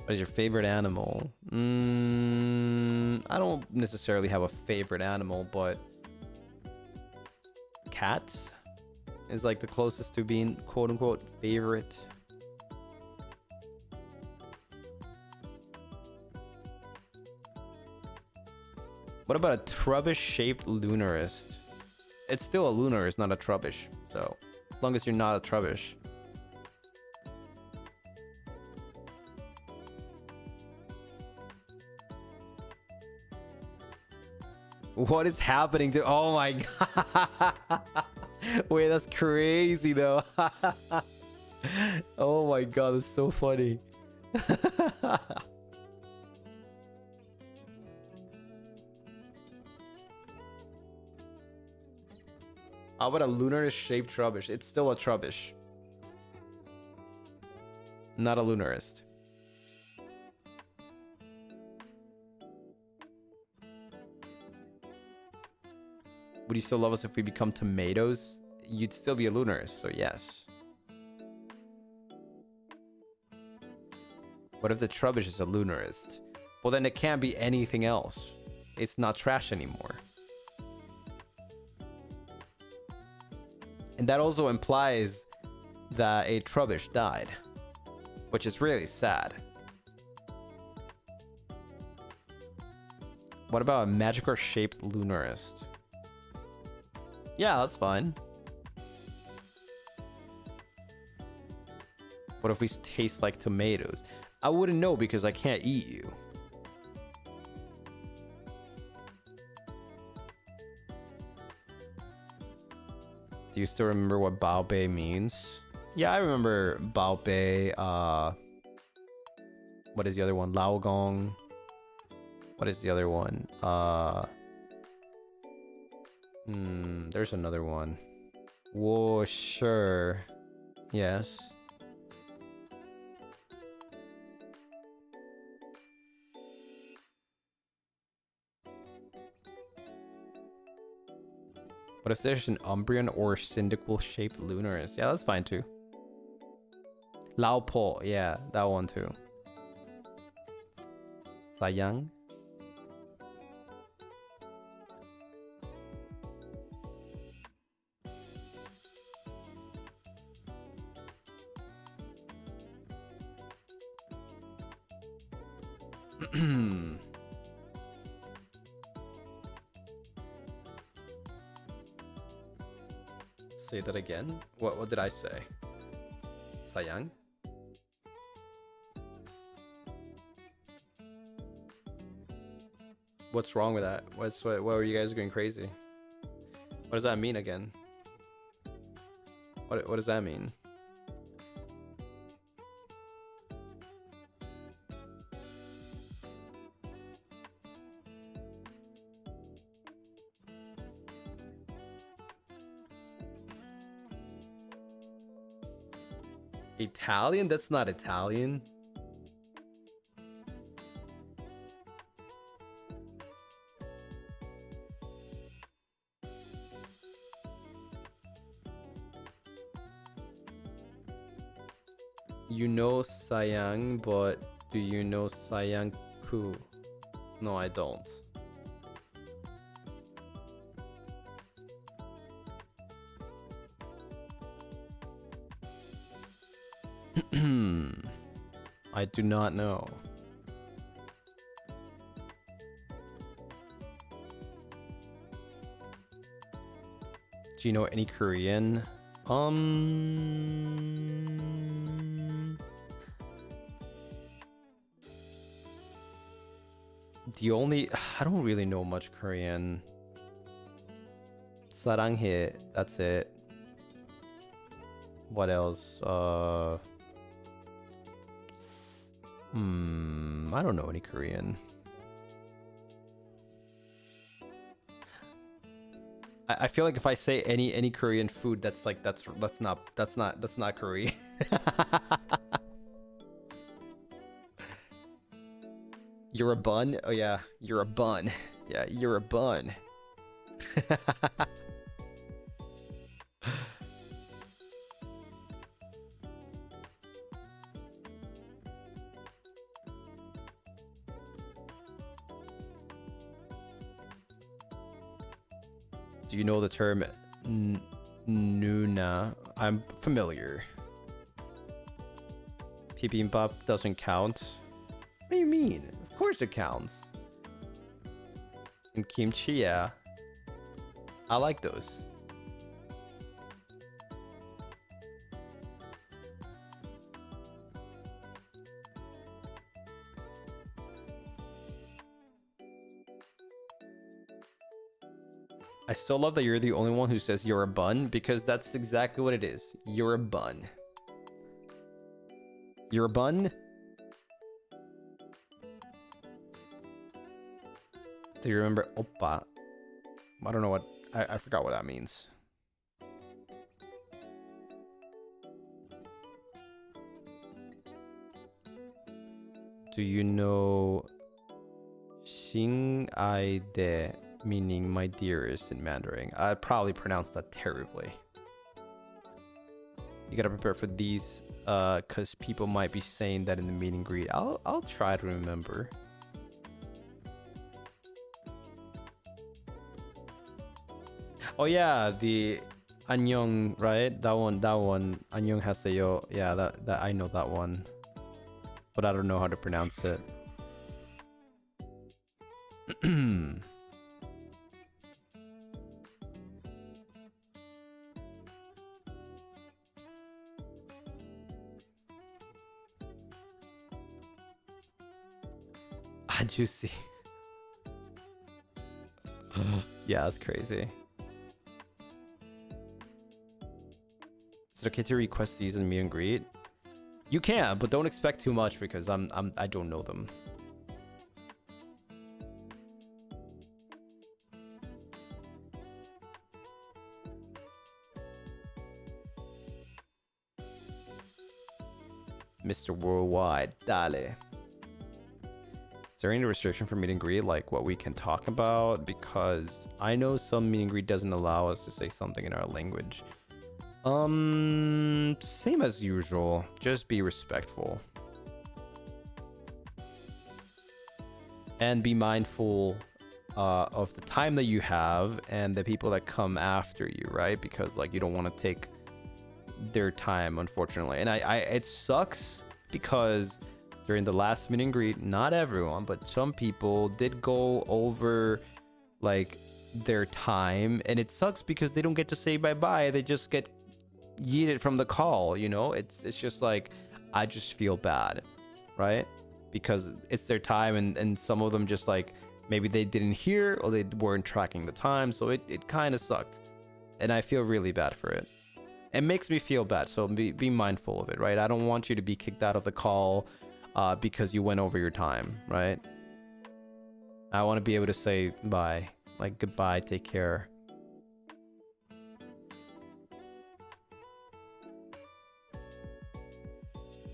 A: What is your favorite animal? I don't necessarily have a favorite animal, but cat is like the closest to being quote unquote favorite. What about a Trubbish-shaped Lunaris? It's still a Lunaris, not a Trubbish. So, as long as you're not a Trubbish. What is happening to... Oh my god. Wait, that's crazy though. Oh my god, that's so funny. How about a Lunaris-shaped Trubbish? It's still a Trubbish. Not a Lunarist. Would you still love us if we become tomatoes? You'd still be a Lunaris, so yes. What if the Trubbish is a Lunarist? Well, then it can't be anything else. It's not trash anymore. And that also implies that a Trubbish died, which is really sad. What about a Magikarp-shaped Lunarist? Yeah, that's fine. What if we taste like tomatoes? I wouldn't know because I can't eat you. Do you still remember what Baobei means? Yeah, I remember Baobei. What is the other one? Laogong. What is the other one? There's another one. Whoa, sure. Yes. What if there's an Umbreon or Cyndaquil-shaped Lunaris? Yeah, that's fine too. Laopo, yeah, that one too. Sayang. Say that again. What did I say? Sayang? What's wrong with that? What were you guys going crazy? What does that mean again? What does that mean? Italian? That's not Italian. You know sayang, but do you know sayangku? No, I don't. I do not know. Do you know any Korean? I don't really know much Korean. 사랑해, that's it. What else? I don't know any Korean. I feel like if I say any Korean food, that's not Korean. You're a bun? Oh yeah, you're a bun. Yeah, you're a bun. Do you know the term Nuna? I'm familiar. Bibimbap doesn't count. What do you mean? Of course it counts. And kimchi, yeah. I like those. I still love that you're the only one who says you're a bun, because that's exactly what it is. You're a bun. You're a bun? Do you remember oppa? I don't know what... I forgot what that means. Do you know... Shin-ai-de, meaning my dearest in Mandarin? I probably pronounced that terribly. You gotta prepare for these, because people might be saying that in the meet and greet. I'll try to remember. Oh yeah, the 안녕, right? That one. 안녕하세요. Yeah, that I know that one, but I don't know how to pronounce it. Juicy. Yeah, that's crazy. Is it okay to request these in meet and greet? You can, but don't expect too much because I don't know them. Mr. Worldwide, dale. Is there any restriction for meet and greet, like what we can talk about? Because I know some meet and greet doesn't allow us to say something in our language. Same as usual. Just be respectful. And be mindful of the time that you have and the people that come after you, right? Because like you don't want to take their time, unfortunately. And it sucks because during the last meet and greet, not everyone, but some people did go over like their time, and it sucks because they don't get to say bye-bye. They just get yeeted from the call, you know? It's just like, I just feel bad, right? Because it's their time, and some of them just like, maybe they didn't hear or they weren't tracking the time, so it kind of sucked. And I feel really bad for it. It makes me feel bad, so be mindful of it, right? I don't want you to be kicked out of the call because you went over your time, right? I want to be able to say bye, like goodbye, take care.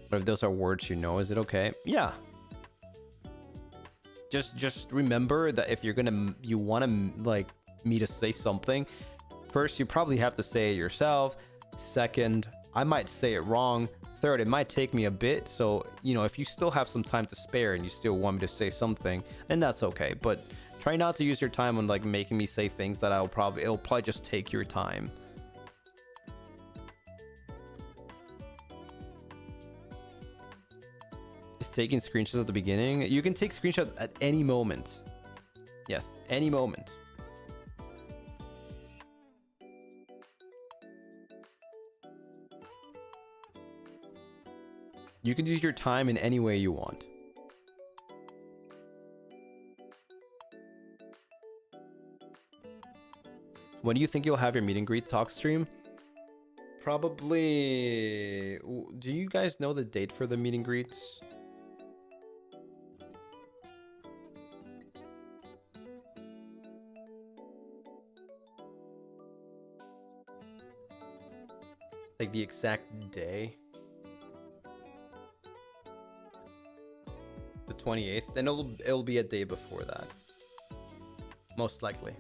A: But if those are words you know, is it okay? Yeah. Just remember that if you want to like me to say something, first you probably have to say it yourself. Second, I might say it wrong. Third, it might take me a bit. So, you know, if you still have some time to spare and you still want me to say something, then that's okay. But try not to use your time on like making me say things that it'll probably just take your time. Is taking screenshots at the beginning? You can take screenshots at any moment. Yes, any moment. You can use your time in any way you want. When do you think you'll have your meet and greet talk stream? Probably... Do you guys know the date for the meet and greets? Like the exact day? The 28th? Then it'll be a day before that. Most likely.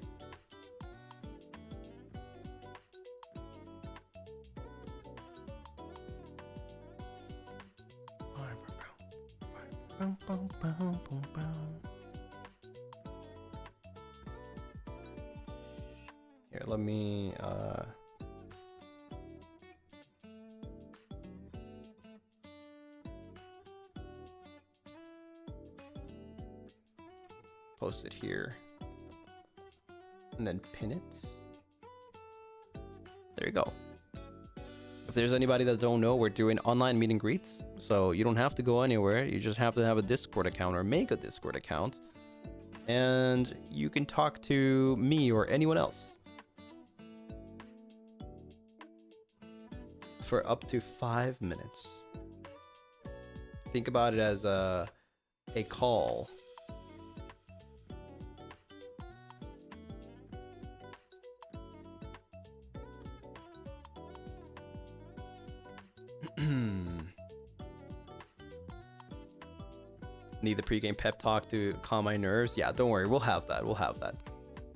A: Here, let me post it here and then pin it. There you go. If there's anybody that don't know, we're doing online meet and greets, so you don't have to go anywhere. You just have to have a Discord account or make a Discord account, and you can talk to me or anyone else for up to 5 minutes. Think about it as a call. Need the pregame pep talk to calm my nerves? Yeah, don't worry, we'll have that. We'll have that.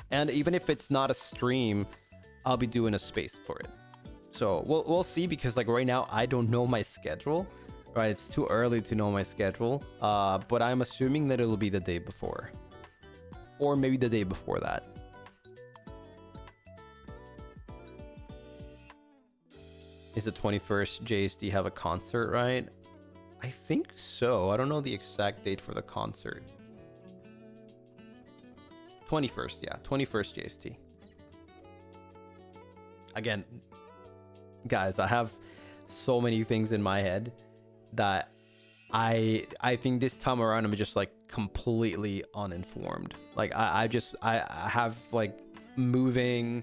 A: And even if it's not a stream, I'll be doing a space for it. So we'll see, because like right now I don't know my schedule. Right, it's too early to know my schedule. But I'm assuming that it'll be the day before, or maybe the day before that. Is the 21st JSD have a concert, right? I think so. I don't know the exact date for the concert. 21st, yeah. 21st JST. Again, guys, I have so many things in my head that I think this time around I'm just like completely uninformed. Like I have like moving,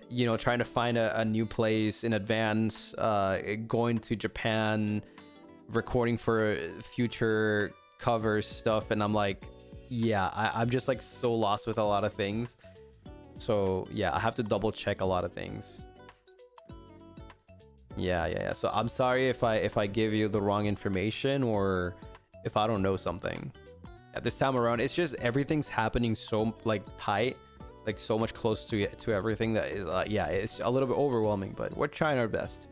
A: you know, trying to find a new place in advance, going to Japan, recording for future covers stuff, and I'm like, yeah, I'm just like so lost with a lot of things. So yeah, I have to double check a lot of things. Yeah. So I'm sorry if I give you the wrong information or if I don't know something. At this time around, it's just everything's happening so like tight, like so much close to everything that is yeah, it's a little bit overwhelming, but we're trying our best.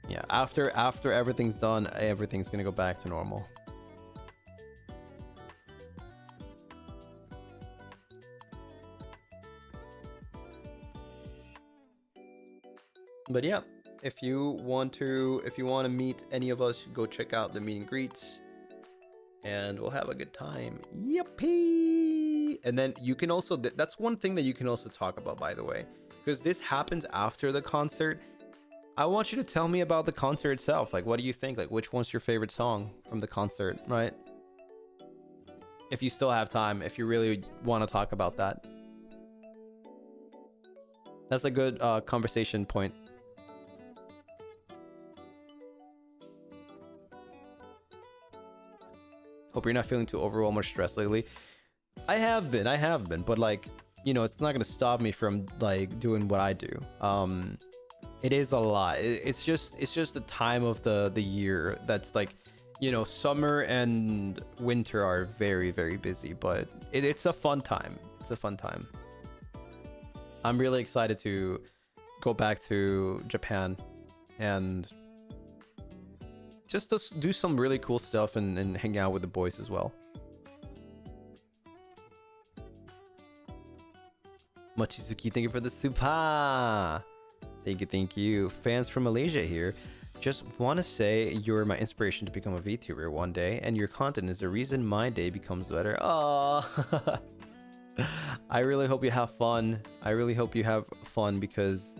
A: Yeah, after everything's done, everything's gonna go back to normal. But yeah, if you want to meet any of us, go check out the meet and greets. and we'll have a good time. Yippee! And then you can also, that's one thing that you can also talk about, by the way, because this happens after the concert. I want you to tell me about the concert itself. Like, what do you think? Like, which one's your favorite song from the concert, right? If you still have time, if you really want to talk about that. That's a good conversation point. Hope you're not feeling too overwhelmed or stressed lately. I have been, but like, you know, it's not gonna stop me from like doing what I do. It is a lot. It's just the time of the year that's like, you know, summer and winter are very, very busy, but it's a fun time. It's a fun time. I'm really excited to go back to Japan and just to do some really cool stuff and hang out with the boys as well. Mochizuki, thank you for the super. Thank you. Fans from Malaysia here. Just want to say you're my inspiration to become a VTuber one day, and your content is the reason my day becomes better. Oh, I really hope you have fun. I really hope you have fun because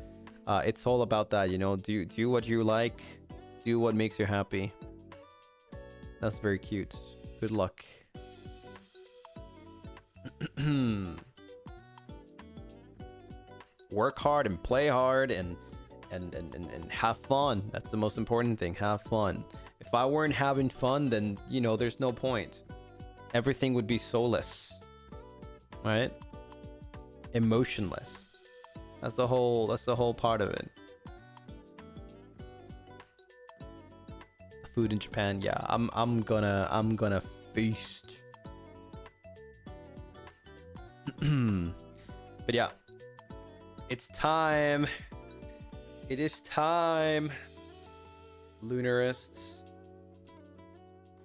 A: it's all about that, you know. Do what you like, do what makes you happy. That's very cute. Good luck. Work hard and play hard and have fun. That's the most important thing. Have fun. If I weren't having fun, then, you know, there's no point. Everything would be soulless, right? Emotionless. That's the whole part of it. Food in Japan, yeah. I'm gonna feast. But yeah, it's time. It is time, Lunarists.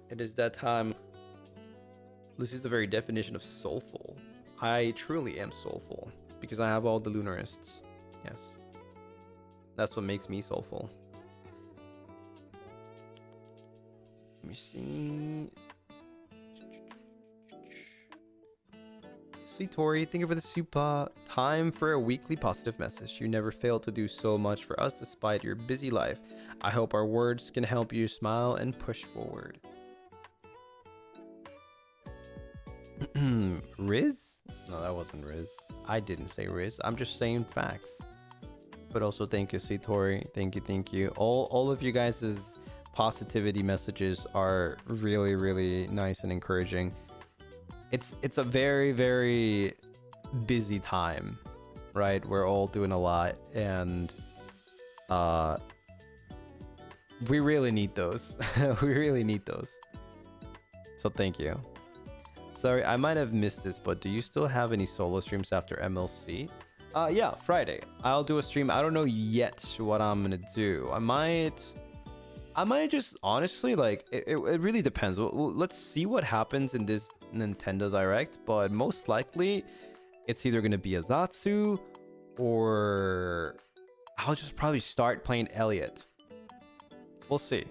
A: It is that time. This is the very definition of soulful. I truly am soulful because I have all the Lunarists. Yes, that's what makes me soulful. Let me see. See, Tori, thank you for the super. Time for a weekly positive message. You never fail to do so much for us despite your busy life. I hope our words can help you smile and push forward. Riz? No, that wasn't Riz. I didn't say Riz. I'm just saying facts. But also thank you, sweet Tori. Thank you. All of you guys' positivity messages are really, really nice and encouraging. It's a very, very busy time, right? We're all doing a lot, and we really need those. We really need those. So thank you. Sorry, I might have missed this, but do you still have any solo streams after MLC? Yeah, Friday. I'll do a stream. I don't know yet what I'm gonna do. I might just honestly, like, it really depends. Let's see what happens in this Nintendo Direct, but most likely it's either gonna be a Zatsu or I'll just probably start playing Elliot. We'll see.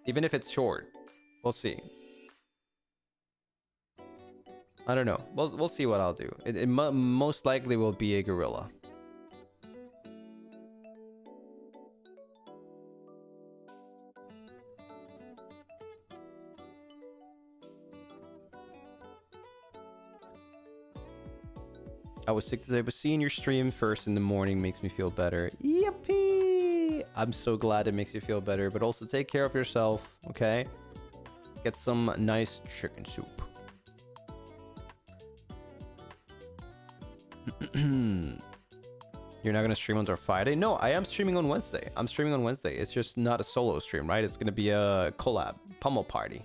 A: Even if it's short, we'll see. I don't know. We'll see what I'll do. It most likely will be a gorilla. I was sick today, but seeing your stream first in the morning makes me feel better. Yippee! I'm so glad it makes you feel better, but also take care of yourself, okay? Get some nice chicken soup. You're not gonna stream until Friday? No, I am streaming on Wednesday. I'm streaming on Wednesday. It's just not a solo stream, right? It's gonna be a collab, pummel party.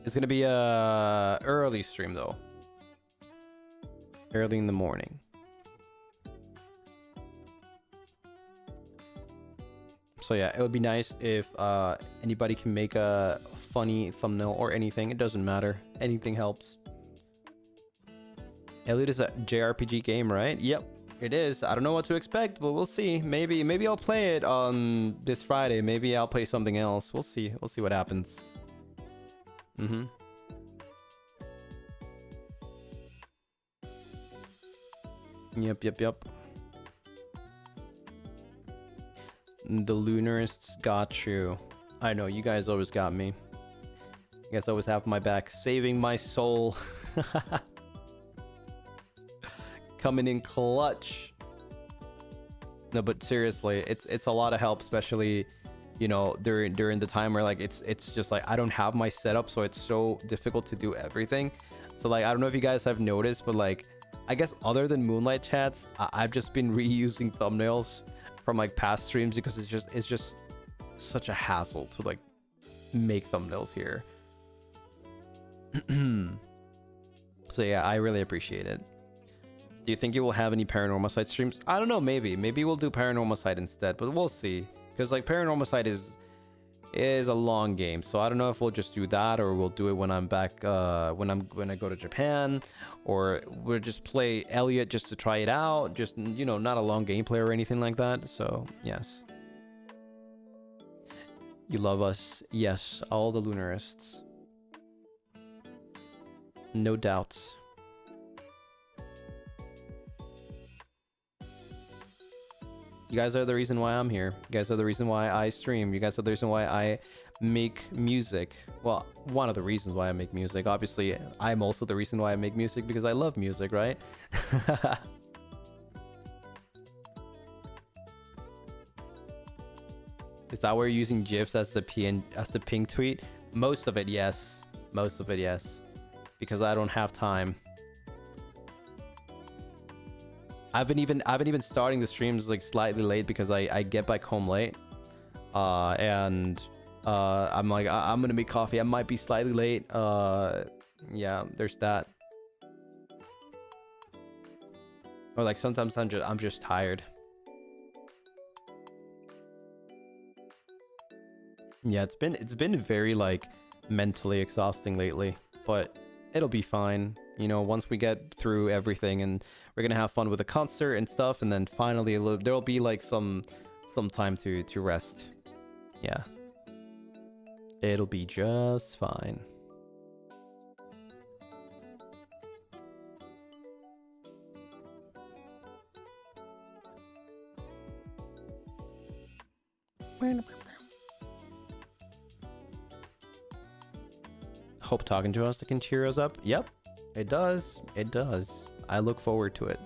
A: It's gonna be a early stream though. Early in the morning. So yeah, it would be nice if anybody can make a funny thumbnail or anything. It doesn't matter. Anything helps. Elliot is a JRPG game, right? Yep, it is. I don't know what to expect, but we'll see. Maybe I'll play it on this Friday. Maybe I'll play something else. We'll see. We'll see what happens. Mm-hmm. Yep. The Lunarists got you. I know, you guys always got me. You guys always have my back, saving my soul. Coming in clutch. No, but seriously, it's a lot of help, especially, you know, during the time where like it's just like I don't have my setup, so it's so difficult to do everything. So like I don't know if you guys have noticed, but like I guess other than Moonlight Chats, I've just been reusing thumbnails from like past streams because it's just such a hassle to like make thumbnails here. So yeah, I really appreciate it. Do you think you will have any Paranormal Side streams? I don't know, maybe we'll do Paranormal Side instead, but we'll see, because like Paranormal Side is a long game, so I don't know if we'll just do that or we'll do it when I'm back, when I go to Japan, or we'll just play Elliot just to try it out, just, you know, not a long gameplay or anything like that. So yes, you love us, yes, all the Lunarists, no doubts. You guys are the reason why I'm here. You guys are the reason why I stream. You guys are the reason why I make music. Well, one of the reasons why I make music. Obviously, I'm also the reason why I make music, because I love music, right? Is that where you're using GIFs as the ping tweet? Most of it, yes. Most of it, yes. Because I don't have time. I've been even starting the streams like slightly late because I get back home late, and I'm like I'm gonna make coffee. I might be slightly late. Yeah, there's that. Or like sometimes I'm just tired. Yeah, it's been very like mentally exhausting lately, but it'll be fine. You know, once we get through everything, and we're gonna have fun with the concert and stuff, and then finally there'll be like some time to rest. Yeah, it'll be just fine. Hope talking to us can cheer us up. Yep. It does. It does. I look forward to it.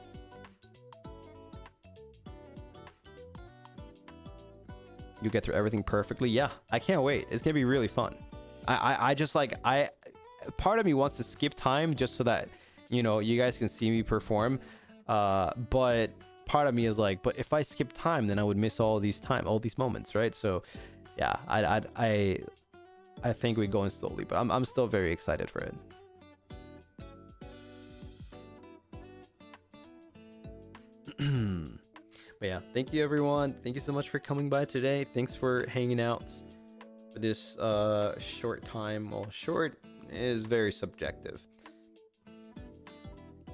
A: You get through everything perfectly. Yeah, I can't wait. It's gonna be really fun. I just like part of me wants to skip time just so that, you know, you guys can see me perform. But part of me is like, but if I skip time, then I would miss all these moments, right? So yeah, I think we're going slowly, but I'm still very excited for it. But yeah, thank you everyone. Thank you so much for coming by today. Thanks for hanging out for this short time. Well, short is very subjective,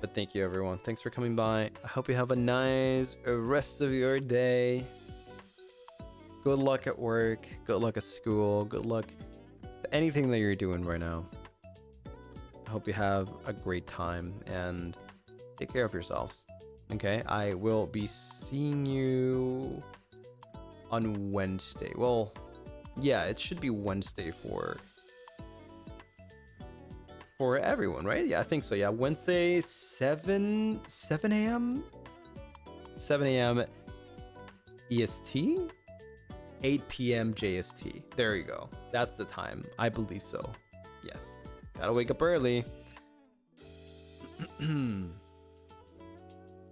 A: but thank you everyone. Thanks for coming by. I hope you have a nice rest of your day. Good luck at work, good luck at school, good luck at anything that you're doing right now. I hope you have a great time and take care of yourselves. Okay, I will be seeing you on Wednesday. Well, yeah, it should be Wednesday for everyone, right? Yeah, I think so. Yeah, Wednesday, 7 a.m. 7 a.m. EST, 8 p.m. JST. There you go. That's the time. I believe so. Yes. Gotta wake up early.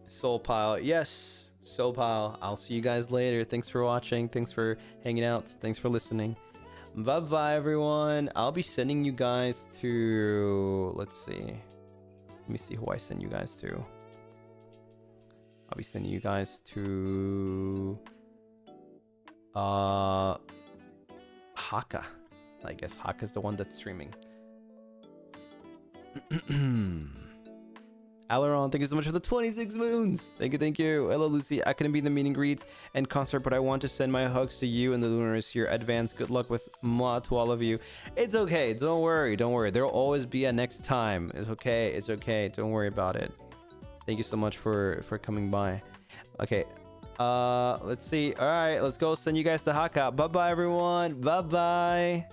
A: Soul Pile, yes, Soul Pile. I'll see you guys later. Thanks for watching. Thanks for hanging out. Thanks for listening. Bye bye, everyone. I'll be sending you guys to. Let's see. Let me see who I send you guys to. I'll be sending you guys to. Haka. I guess Haka's the one that's streaming. Aileron, thank you so much for the 26 moons. Thank you, thank you. Hello, Lucy. I couldn't be in the meet and greets and concert, but I want to send my hugs to you and the Lunaris here. Advance good luck with Mwah to all of you. It's okay. Don't worry. Don't worry. There'll always be a next time. It's okay. It's okay. Don't worry about it. Thank you so much for coming by. Okay. Let's see. All right. Let's go send you guys to Haka. Bye-bye, everyone. Bye-bye.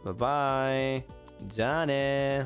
A: Bye-bye. Johnny.